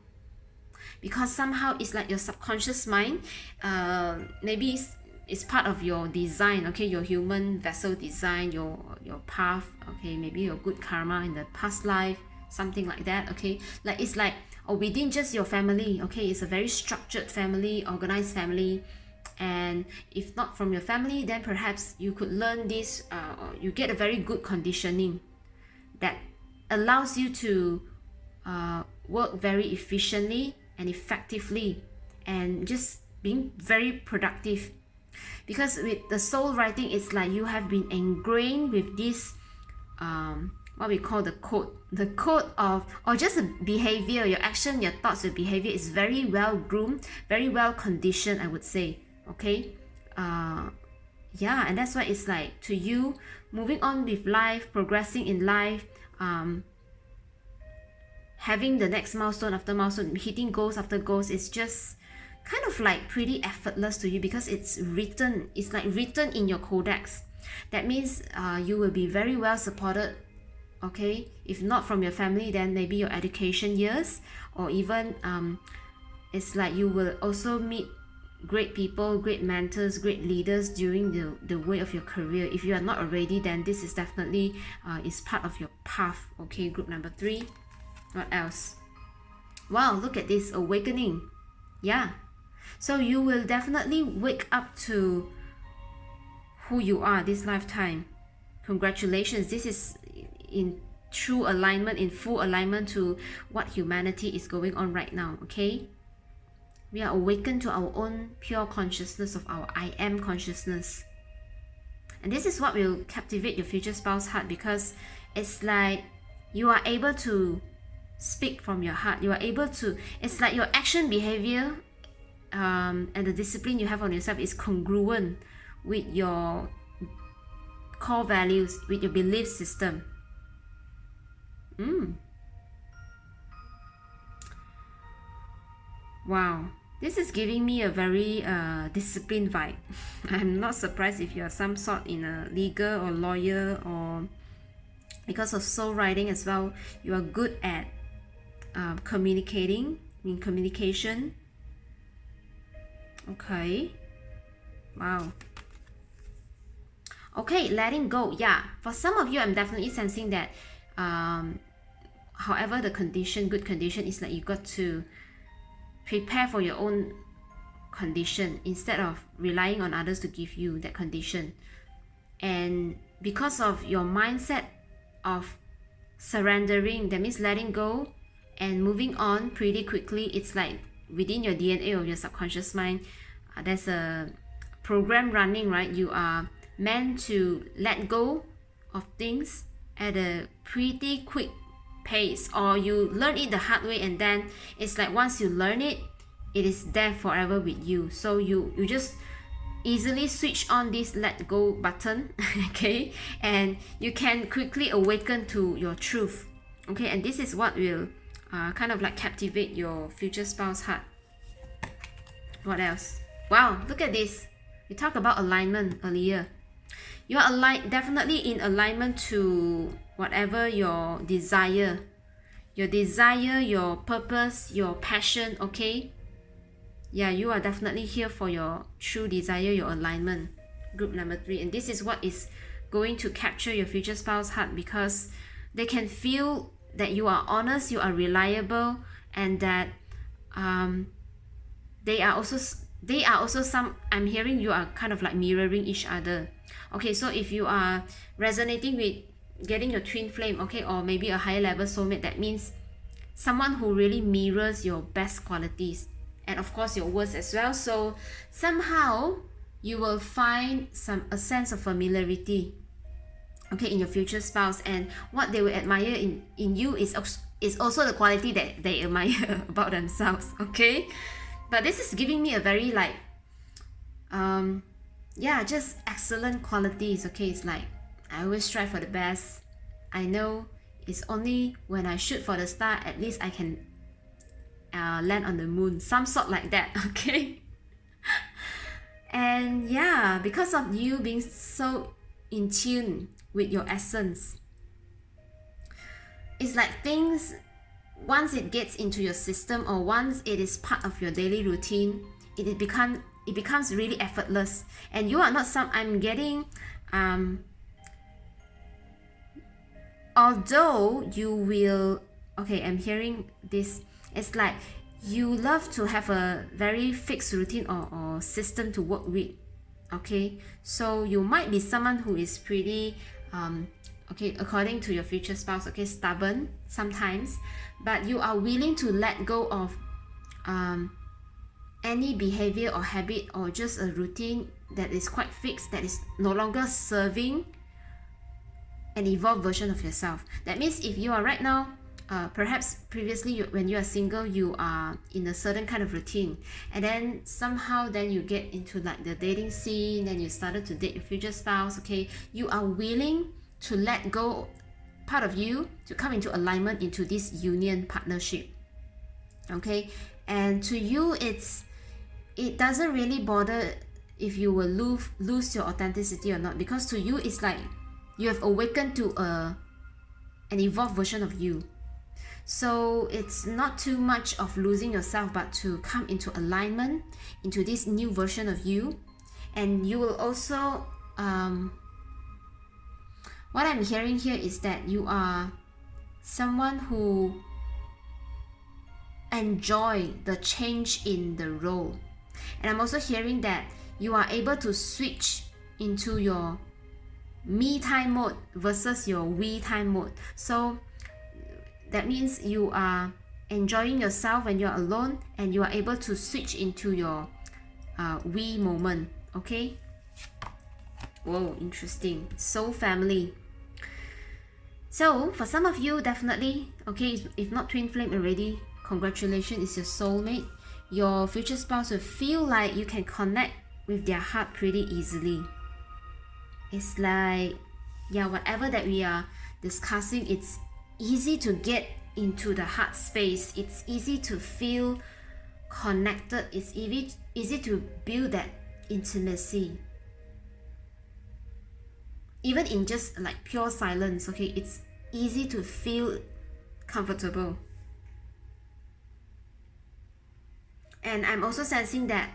because somehow it's like your subconscious mind maybe it's part of your design. Okay, your human vessel design, your path. Okay, maybe your good karma in the past life, something like that. Okay, like it's like within just your family. Okay, it's a very structured family, organized family, and if not from your family, then perhaps you could learn this or you get a very good conditioning that allows you to work very efficiently and effectively and just being very productive. Because with the soul writing, it's like you have been ingrained with this what we call the code of, or just a behavior. Your action, your thoughts, your behavior is very well groomed, very well conditioned, I would say. Okay, yeah, and that's why it's like to you moving on with life, progressing in life, having the next milestone after milestone, hitting goals after goals, is just kind of like pretty effortless to you because it's written. It's like written in your codex. That means you will be very well supported. Okay, if not from your family, then maybe your education years, or even it's like you will also meet great people, great mentors, great leaders during the way of your career. If you are not already, then this is definitely is part of your path. Okay, group number 3. What else? Wow, look at this, awakening. Yeah, so you will definitely wake up to who you are this lifetime. Congratulations, this is in true alignment, in full alignment to what humanity is going on right now. Okay, we are awakened to our own pure consciousness of our I am consciousness, and this is what will captivate your future spouse heart, because it's like you are able to speak from your heart. You are able to, it's like your action behavior and the discipline you have on yourself is congruent with your core values, with your belief system. Wow, this is giving me a very disciplined vibe. I'm not surprised if you are some sort in a legal or lawyer, or because of soul writing as well, you are good at communication. Okay, wow. Okay, letting go. Yeah, for some of you, I'm definitely sensing that however the condition, good condition, is like you got to prepare for your own condition instead of relying on others to give you that condition. And because of your mindset of surrendering, that means letting go and moving on pretty quickly, it's like within your DNA or your subconscious mind, there's a program running, right? You are meant to let go of things at a pretty quick pace, or you learn it the hard way, and then it's like once you learn it, it is there forever with you. So you just easily switch on this let go button, okay, and you can quickly awaken to your truth. Okay, and this is what will kind of like captivate your future spouse heart. What else? Wow, look at this. We talked about alignment earlier. You are definitely in alignment to whatever your desire, your purpose, your passion. Okay, yeah, you are definitely here for your true desire, your alignment. Group number 3, and this is what is going to capture your future spouse heart, because they can feel that you are honest, you are reliable, and that they are also some, I'm hearing you are kind of like mirroring each other. Okay, so if you are resonating with getting your twin flame, okay, or maybe a higher level soulmate, that means someone who really mirrors your best qualities and of course your worst as well. So somehow you will find a sense of familiarity, okay, in your future spouse, and what they will admire in you is also the quality that they admire about themselves. Okay, but this is giving me a very like yeah, just excellent qualities. Okay, it's like I always strive for the best. I know it's only when I shoot for the star, at least I can land on the moon, some sort like that. Okay, and yeah, because of you being so in tune with your essence, it's like things, once it gets into your system, or once it is part of your daily routine, it becomes really effortless. And you are not some, I'm getting although you will, okay, I'm hearing this, it's like you love to have a very fixed routine or system to work with. Okay, so you might be someone who is pretty okay, according to your future spouse, okay, stubborn sometimes, but you are willing to let go of any behavior or habit or just a routine that is quite fixed, that is no longer serving an evolved version of yourself. That means if you are right now, perhaps previously when you are single, you are in a certain kind of routine, and then somehow then you get into like the dating scene, then you started to date your future spouse. Okay, you are willing to let go part of you to come into alignment into this union partnership. Okay, and to you it doesn't really bother if you will lose your authenticity or not, because to you it's like you have awakened to an evolved version of you. So it's not too much of losing yourself, but to come into alignment into this new version of you. And you will also what I'm hearing here is that you are someone who enjoy the change in the role. And I'm also hearing that you are able to switch into your me time mode versus your we time mode. So that means you are enjoying yourself when you're alone, and you are able to switch into your we moment. Okay. Whoa, interesting. Soul family. So for some of you, definitely, okay, if not twin flame already, congratulations, it's your soulmate. Your future spouse will feel like you can connect with their heart pretty easily. It's like, yeah, whatever that we are discussing, it's easy to get into the heart space. It's easy to feel connected. It's easy to build that intimacy. Even in just like pure silence, okay, it's easy to feel comfortable. And I'm also sensing that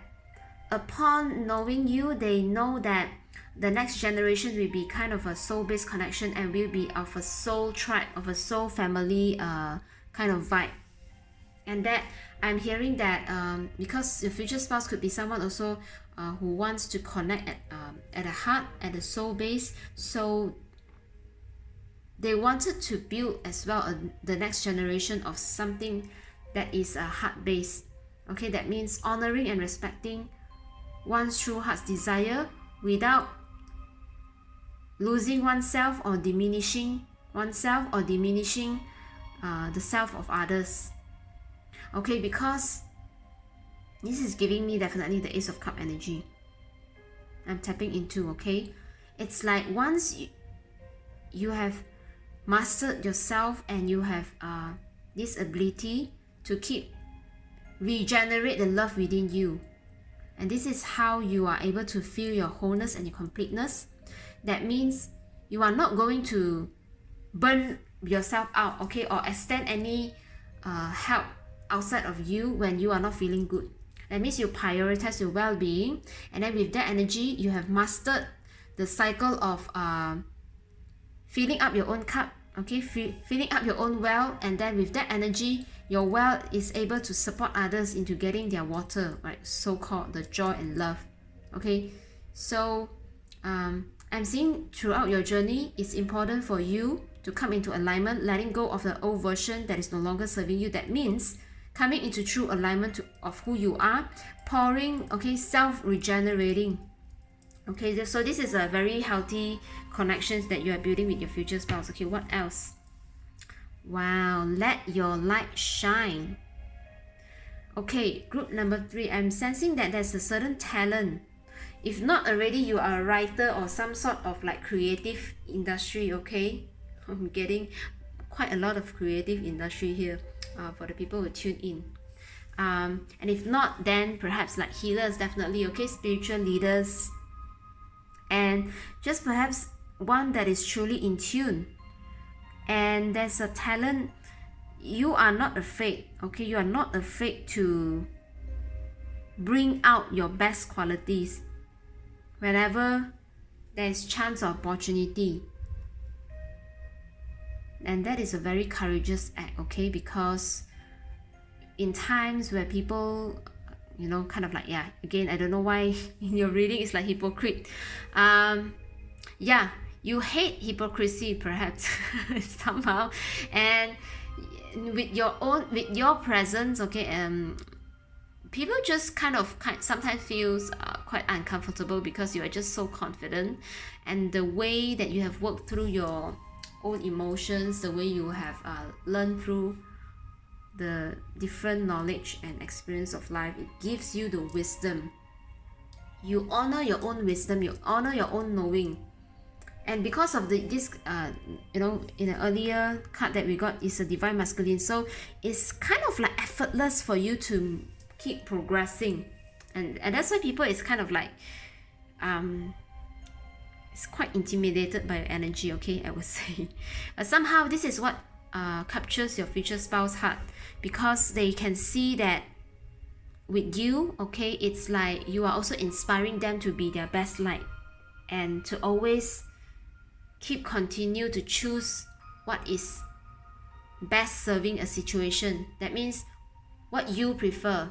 upon knowing you, they know that the next generation will be kind of a soul-based connection, and will be of a soul tribe, of a soul family kind of vibe. And that I'm hearing that because your future spouse could be someone also who wants to connect at a heart, at a soul base. So they wanted to build as well the next generation of something that is a heart base. Okay, that means honoring and respecting one's true heart's desire without losing oneself or diminishing oneself or diminishing the self of others. Okay, because this is giving me definitely the Ace of Cup energy I'm tapping into. Okay, it's like once you have mastered yourself and you have this ability to keep regenerate the love within you, and this is how you are able to feel your wholeness and your completeness. That means you are not going to burn yourself out, okay, or extend any help outside of you when you are not feeling good. That means you prioritize your well-being, and then with that energy you have mastered the cycle of filling up your own cup, okay, filling up your own well, and then with that energy your well is able to support others into getting their water, right, so-called the joy and love. Okay, so I'm seeing throughout your journey it's important for you to come into alignment, letting go of the old version that is no longer serving you. That means coming into true alignment of who you are, pouring, okay, self-regenerating. Okay, so this is a very healthy connections that you are building with your future spouse. Okay, what else? Wow, let your light shine. Okay, group number 3, I'm sensing that there's a certain talent. If not already, you are a writer or some sort of like creative industry. Okay, I'm getting quite a lot of creative industry here for the people who tune in. And if not, then perhaps like healers, definitely, okay, spiritual leaders, and just perhaps one that is truly in tune. And there's a talent, you are not afraid, okay, you are not afraid to bring out your best qualities whenever there's chance or opportunity. And that is a very courageous act, okay, because in times where people, you know, kind of like, yeah, again, I don't know why in your reading it's like hypocrite. Yeah, you hate hypocrisy perhaps somehow, and with your presence, okay, people just sometimes feels quite uncomfortable because you are just so confident, and the way that you have worked through your own emotions, the way you have learned through the different knowledge and experience of life, it gives you the wisdom. You honor your own wisdom, you honor your own knowing. And because of this you know, in an earlier card that we got is a divine masculine, so it's kind of like effortless for you to keep progressing, and that's why people is kind of like it's quite intimidated by your energy, okay, I would say. But somehow this is what captures your future spouse heart, because they can see that with you, okay, it's like you are also inspiring them to be their best light and to always continue to choose what is best serving a situation. That means what you prefer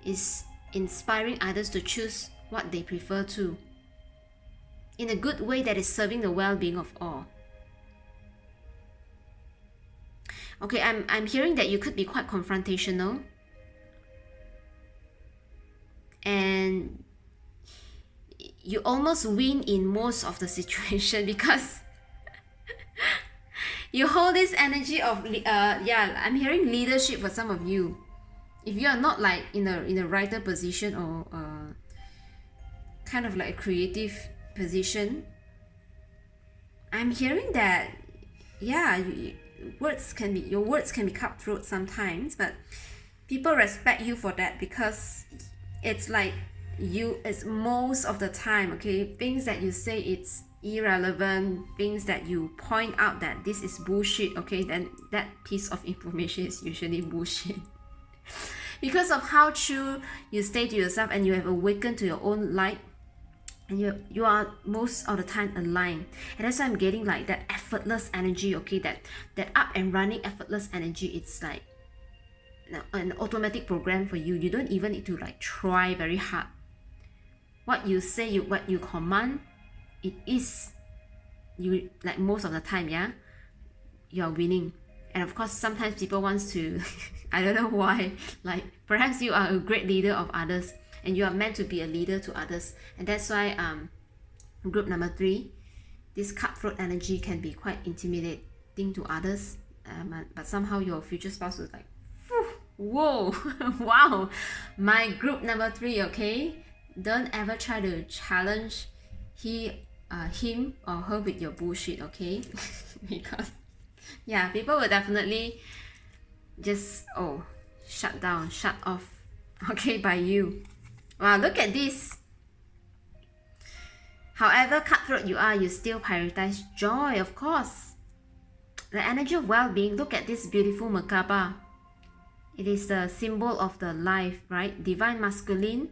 is inspiring others to choose what they prefer to, in a good way that is serving the well-being of all. Okay, I'm hearing that you could be quite confrontational, and you almost win in most of the situation because you hold this energy of I'm hearing leadership for some of you. If you are not like in a writer position or kind of like a creative position, I'm hearing that your words can be cutthroat sometimes, but people respect you for that, because it's like it's most of the time, okay, things that you say it's irrelevant, things that you point out that this is bullshit, okay, then that piece of information is usually bullshit. Because of how true you stay to yourself and you have awakened to your own light, and you are most of the time aligned, and that's why I'm getting like that effortless energy, okay, that up and running effortless energy. It's like an automatic program for you. You don't even need to like try very hard. What you say, what you command, it is you, like most of the time, you're winning. And of course sometimes people wants to I don't know why, like perhaps you are a great leader of others and you are meant to be a leader to others, and that's why group number 3, this cutthroat energy can be quite intimidating to others, but somehow your future spouse was like, whoa, wow, my group number 3, okay, don't ever try to challenge him or her with your bullshit, okay? Because people will definitely just shut off, okay, by you. Wow, look at this. However cutthroat you are, you still prioritize joy, of course. The energy of well-being. Look at this beautiful Merkaba. It is the symbol of the life, right? Divine masculine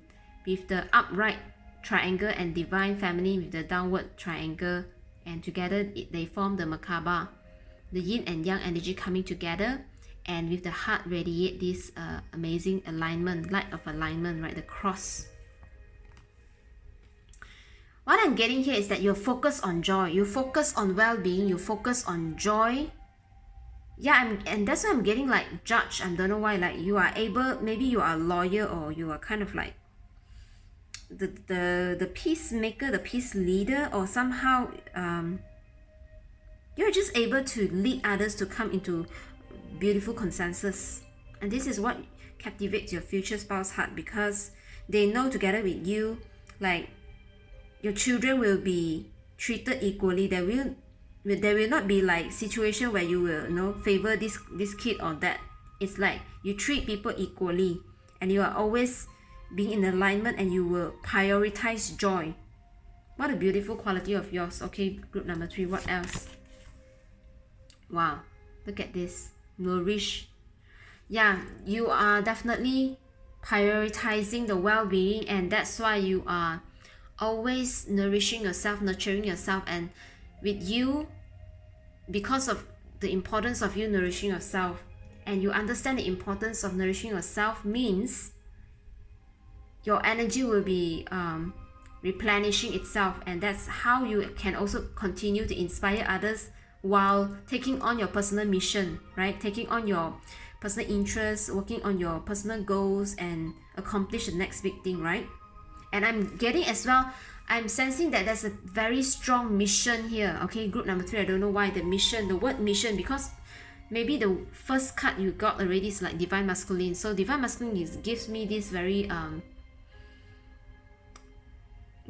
with the upright triangle and divine feminine with the downward triangle, and together they form the Merkaba, the yin and yang energy coming together, and with the heart radiate this amazing alignment, light of alignment, right? The cross. What I'm getting here is that you're focused on joy, you focus on well-being, you focus on joy. And that's why I'm getting like judge. I don't know why, like you are able, maybe you are a lawyer, or you are kind of like the peacemaker, the peace leader, or somehow you're just able to lead others to come into beautiful consensus. And this is what captivates your future spouse heart, because they know together with you, like your children will be treated equally. There will not be like situation where you will favor this kid or that. It's like you treat people equally, and you are always being in alignment, and you will prioritize joy. What a beautiful quality of yours. Okay, group number 3, what else? Wow, look at this. Nourish. You are definitely prioritizing the well-being, and that's why you are always nourishing yourself, nurturing yourself. And with you, because of the importance of you nourishing yourself, and you understand the importance of nourishing yourself, means your energy will be replenishing itself, and that's how you can also continue to inspire others while taking on your personal mission, right? Taking on your personal interests, working on your personal goals, and accomplish the next big thing, right? And I'm getting as well, I'm sensing that there's a very strong mission here. Okay, group number 3, I don't know why the mission, the word mission, because maybe the first card you got already is like divine masculine. So divine masculine gives me this very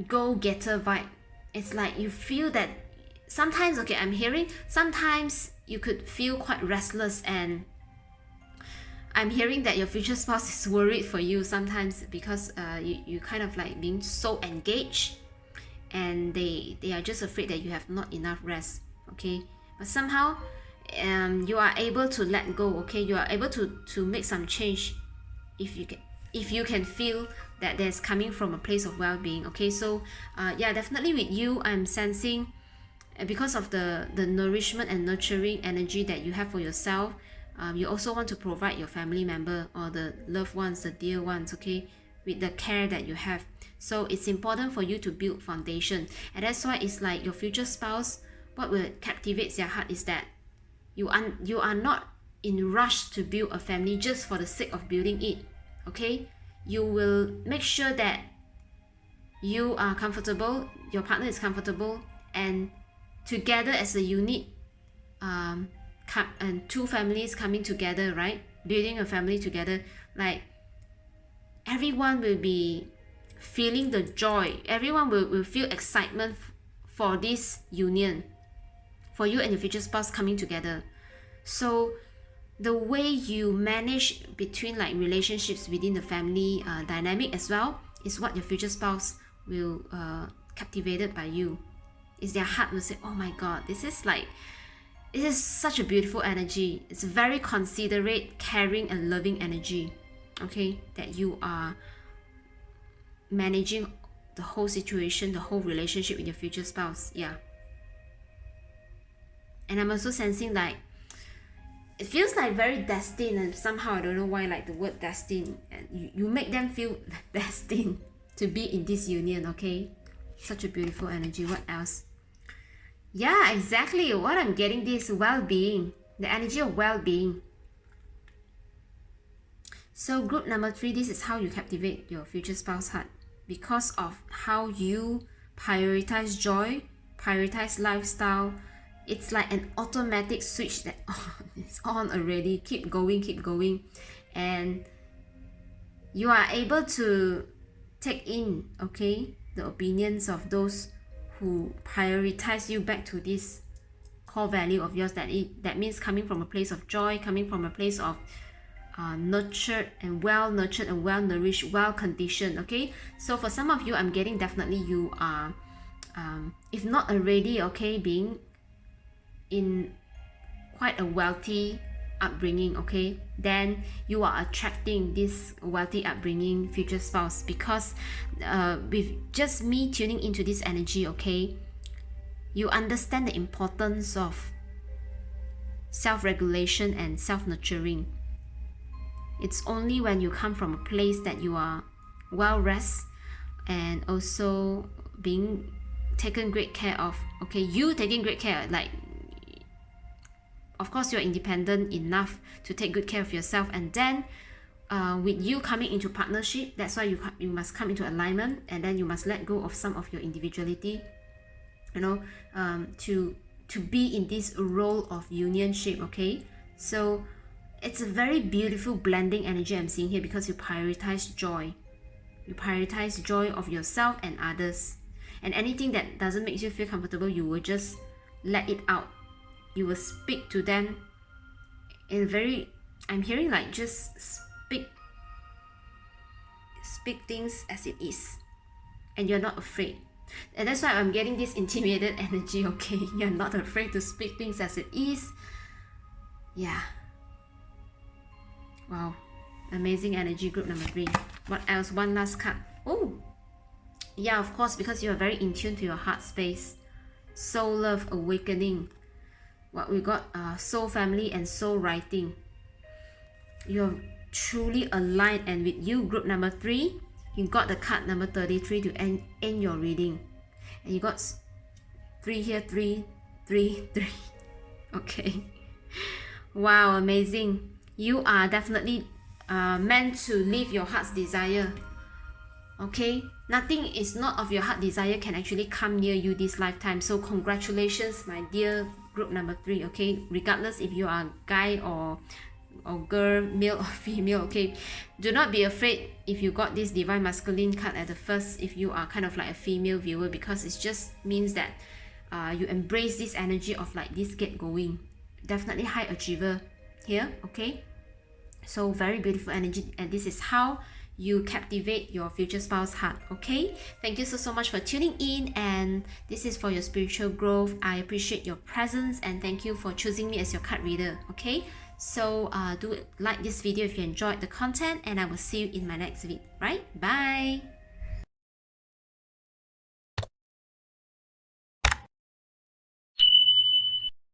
go-getter vibe. It's like you feel that sometimes, okay, I'm hearing sometimes you could feel quite restless, and I'm hearing that your future spouse is worried for you sometimes, because you kind of like being so engaged, and they are just afraid that you have not enough rest, okay? But somehow you are able to let go, okay? You are able to make some change if you can feel that there's coming from a place of well-being, okay? So yeah, definitely with you, I'm sensing because of the nourishment and nurturing energy that you have for yourself, you also want to provide your family member or the loved ones, the dear ones, okay, with the care that you have. So it's important for you to build foundation, and that's why it's like your future spouse, what will captivate their heart is that you are not in rush to build a family just for the sake of building it, okay? You will make sure that you are comfortable, your partner is comfortable, and together as a unit, and two families coming together, right? Building a family together, like everyone will be feeling the joy, everyone will feel excitement for this union, for you and your future spouse coming together. So the way you manage between like relationships within the family dynamic as well is what your future spouse will captivated by you. Is their heart will say, oh my god, this is such a beautiful energy. It's very considerate, caring and loving energy, okay, that you are managing the whole situation, the whole relationship with your future spouse. Yeah. And I'm also sensing like it feels like very destined, and somehow I don't know why, like the word destined, and you make them feel destined to be in this union, okay? Such a beautiful energy. What else? Yeah, exactly what I'm getting, this well-being, the energy of well-being. So group number 3, this is how you captivate your future spouse heart, because of how you prioritize joy, prioritize lifestyle. It's like an automatic switch that it's on already. Keep going, and you are able to take in, okay, the opinions of those who prioritize you back to this core value of yours, that means coming from a place of joy, coming from a place of nurtured and well-nourished, well-conditioned, okay? So for some of you, I'm getting definitely you are, if not already, okay, being in quite a wealthy upbringing, okay, then you are attracting this wealthy upbringing future spouse, because with just me tuning into this energy, okay, you understand the importance of self-regulation and self-nurturing. It's only when you come from a place that you are well rest and also being taken great care of, okay, you taking great care, like of course you're independent enough to take good care of yourself, and then with you coming into partnership, that's why you must come into alignment, and then you must let go of some of your individuality, you know, to be in this role of unionship, okay? So it's a very beautiful blending energy I'm seeing here, because you prioritize joy. You prioritize joy of yourself and others, and anything that doesn't make you feel comfortable, you will just let it out. You will speak to them in a very, I'm hearing like just speak things as it is, and you're not afraid. And that's why I'm getting this intimidated energy, okay? You're not afraid to speak things as it is. Yeah. Wow. Amazing energy, group number 3. What else? One last card. Oh, yeah, of course, because you are very in tune to your heart space. Soul love awakening. What we got, soul family and soul writing. You're truly aligned, and with you, group number 3, you got the card number 33 to end your reading, and you got 3 here, 3, 3, 3. Okay. Wow, amazing. You are definitely meant to live your heart's desire, okay? Nothing is not of your heart desire can actually come near you this lifetime. So congratulations, my dear group number 3, okay? Regardless if you are guy or girl, male or female, okay? Do not be afraid if you got this divine masculine card at the first, if you are kind of like a female viewer, because it just means that you embrace this energy of like this get going. Definitely high achiever here, okay? So very beautiful energy, and this is how you captivate your future spouse heart. Okay, thank you so much for tuning in, and this is for your spiritual growth. I appreciate your presence, and thank you for choosing me as your card reader. Okay, so do like this video if you enjoyed the content, and I will see you in my next video. Right, bye.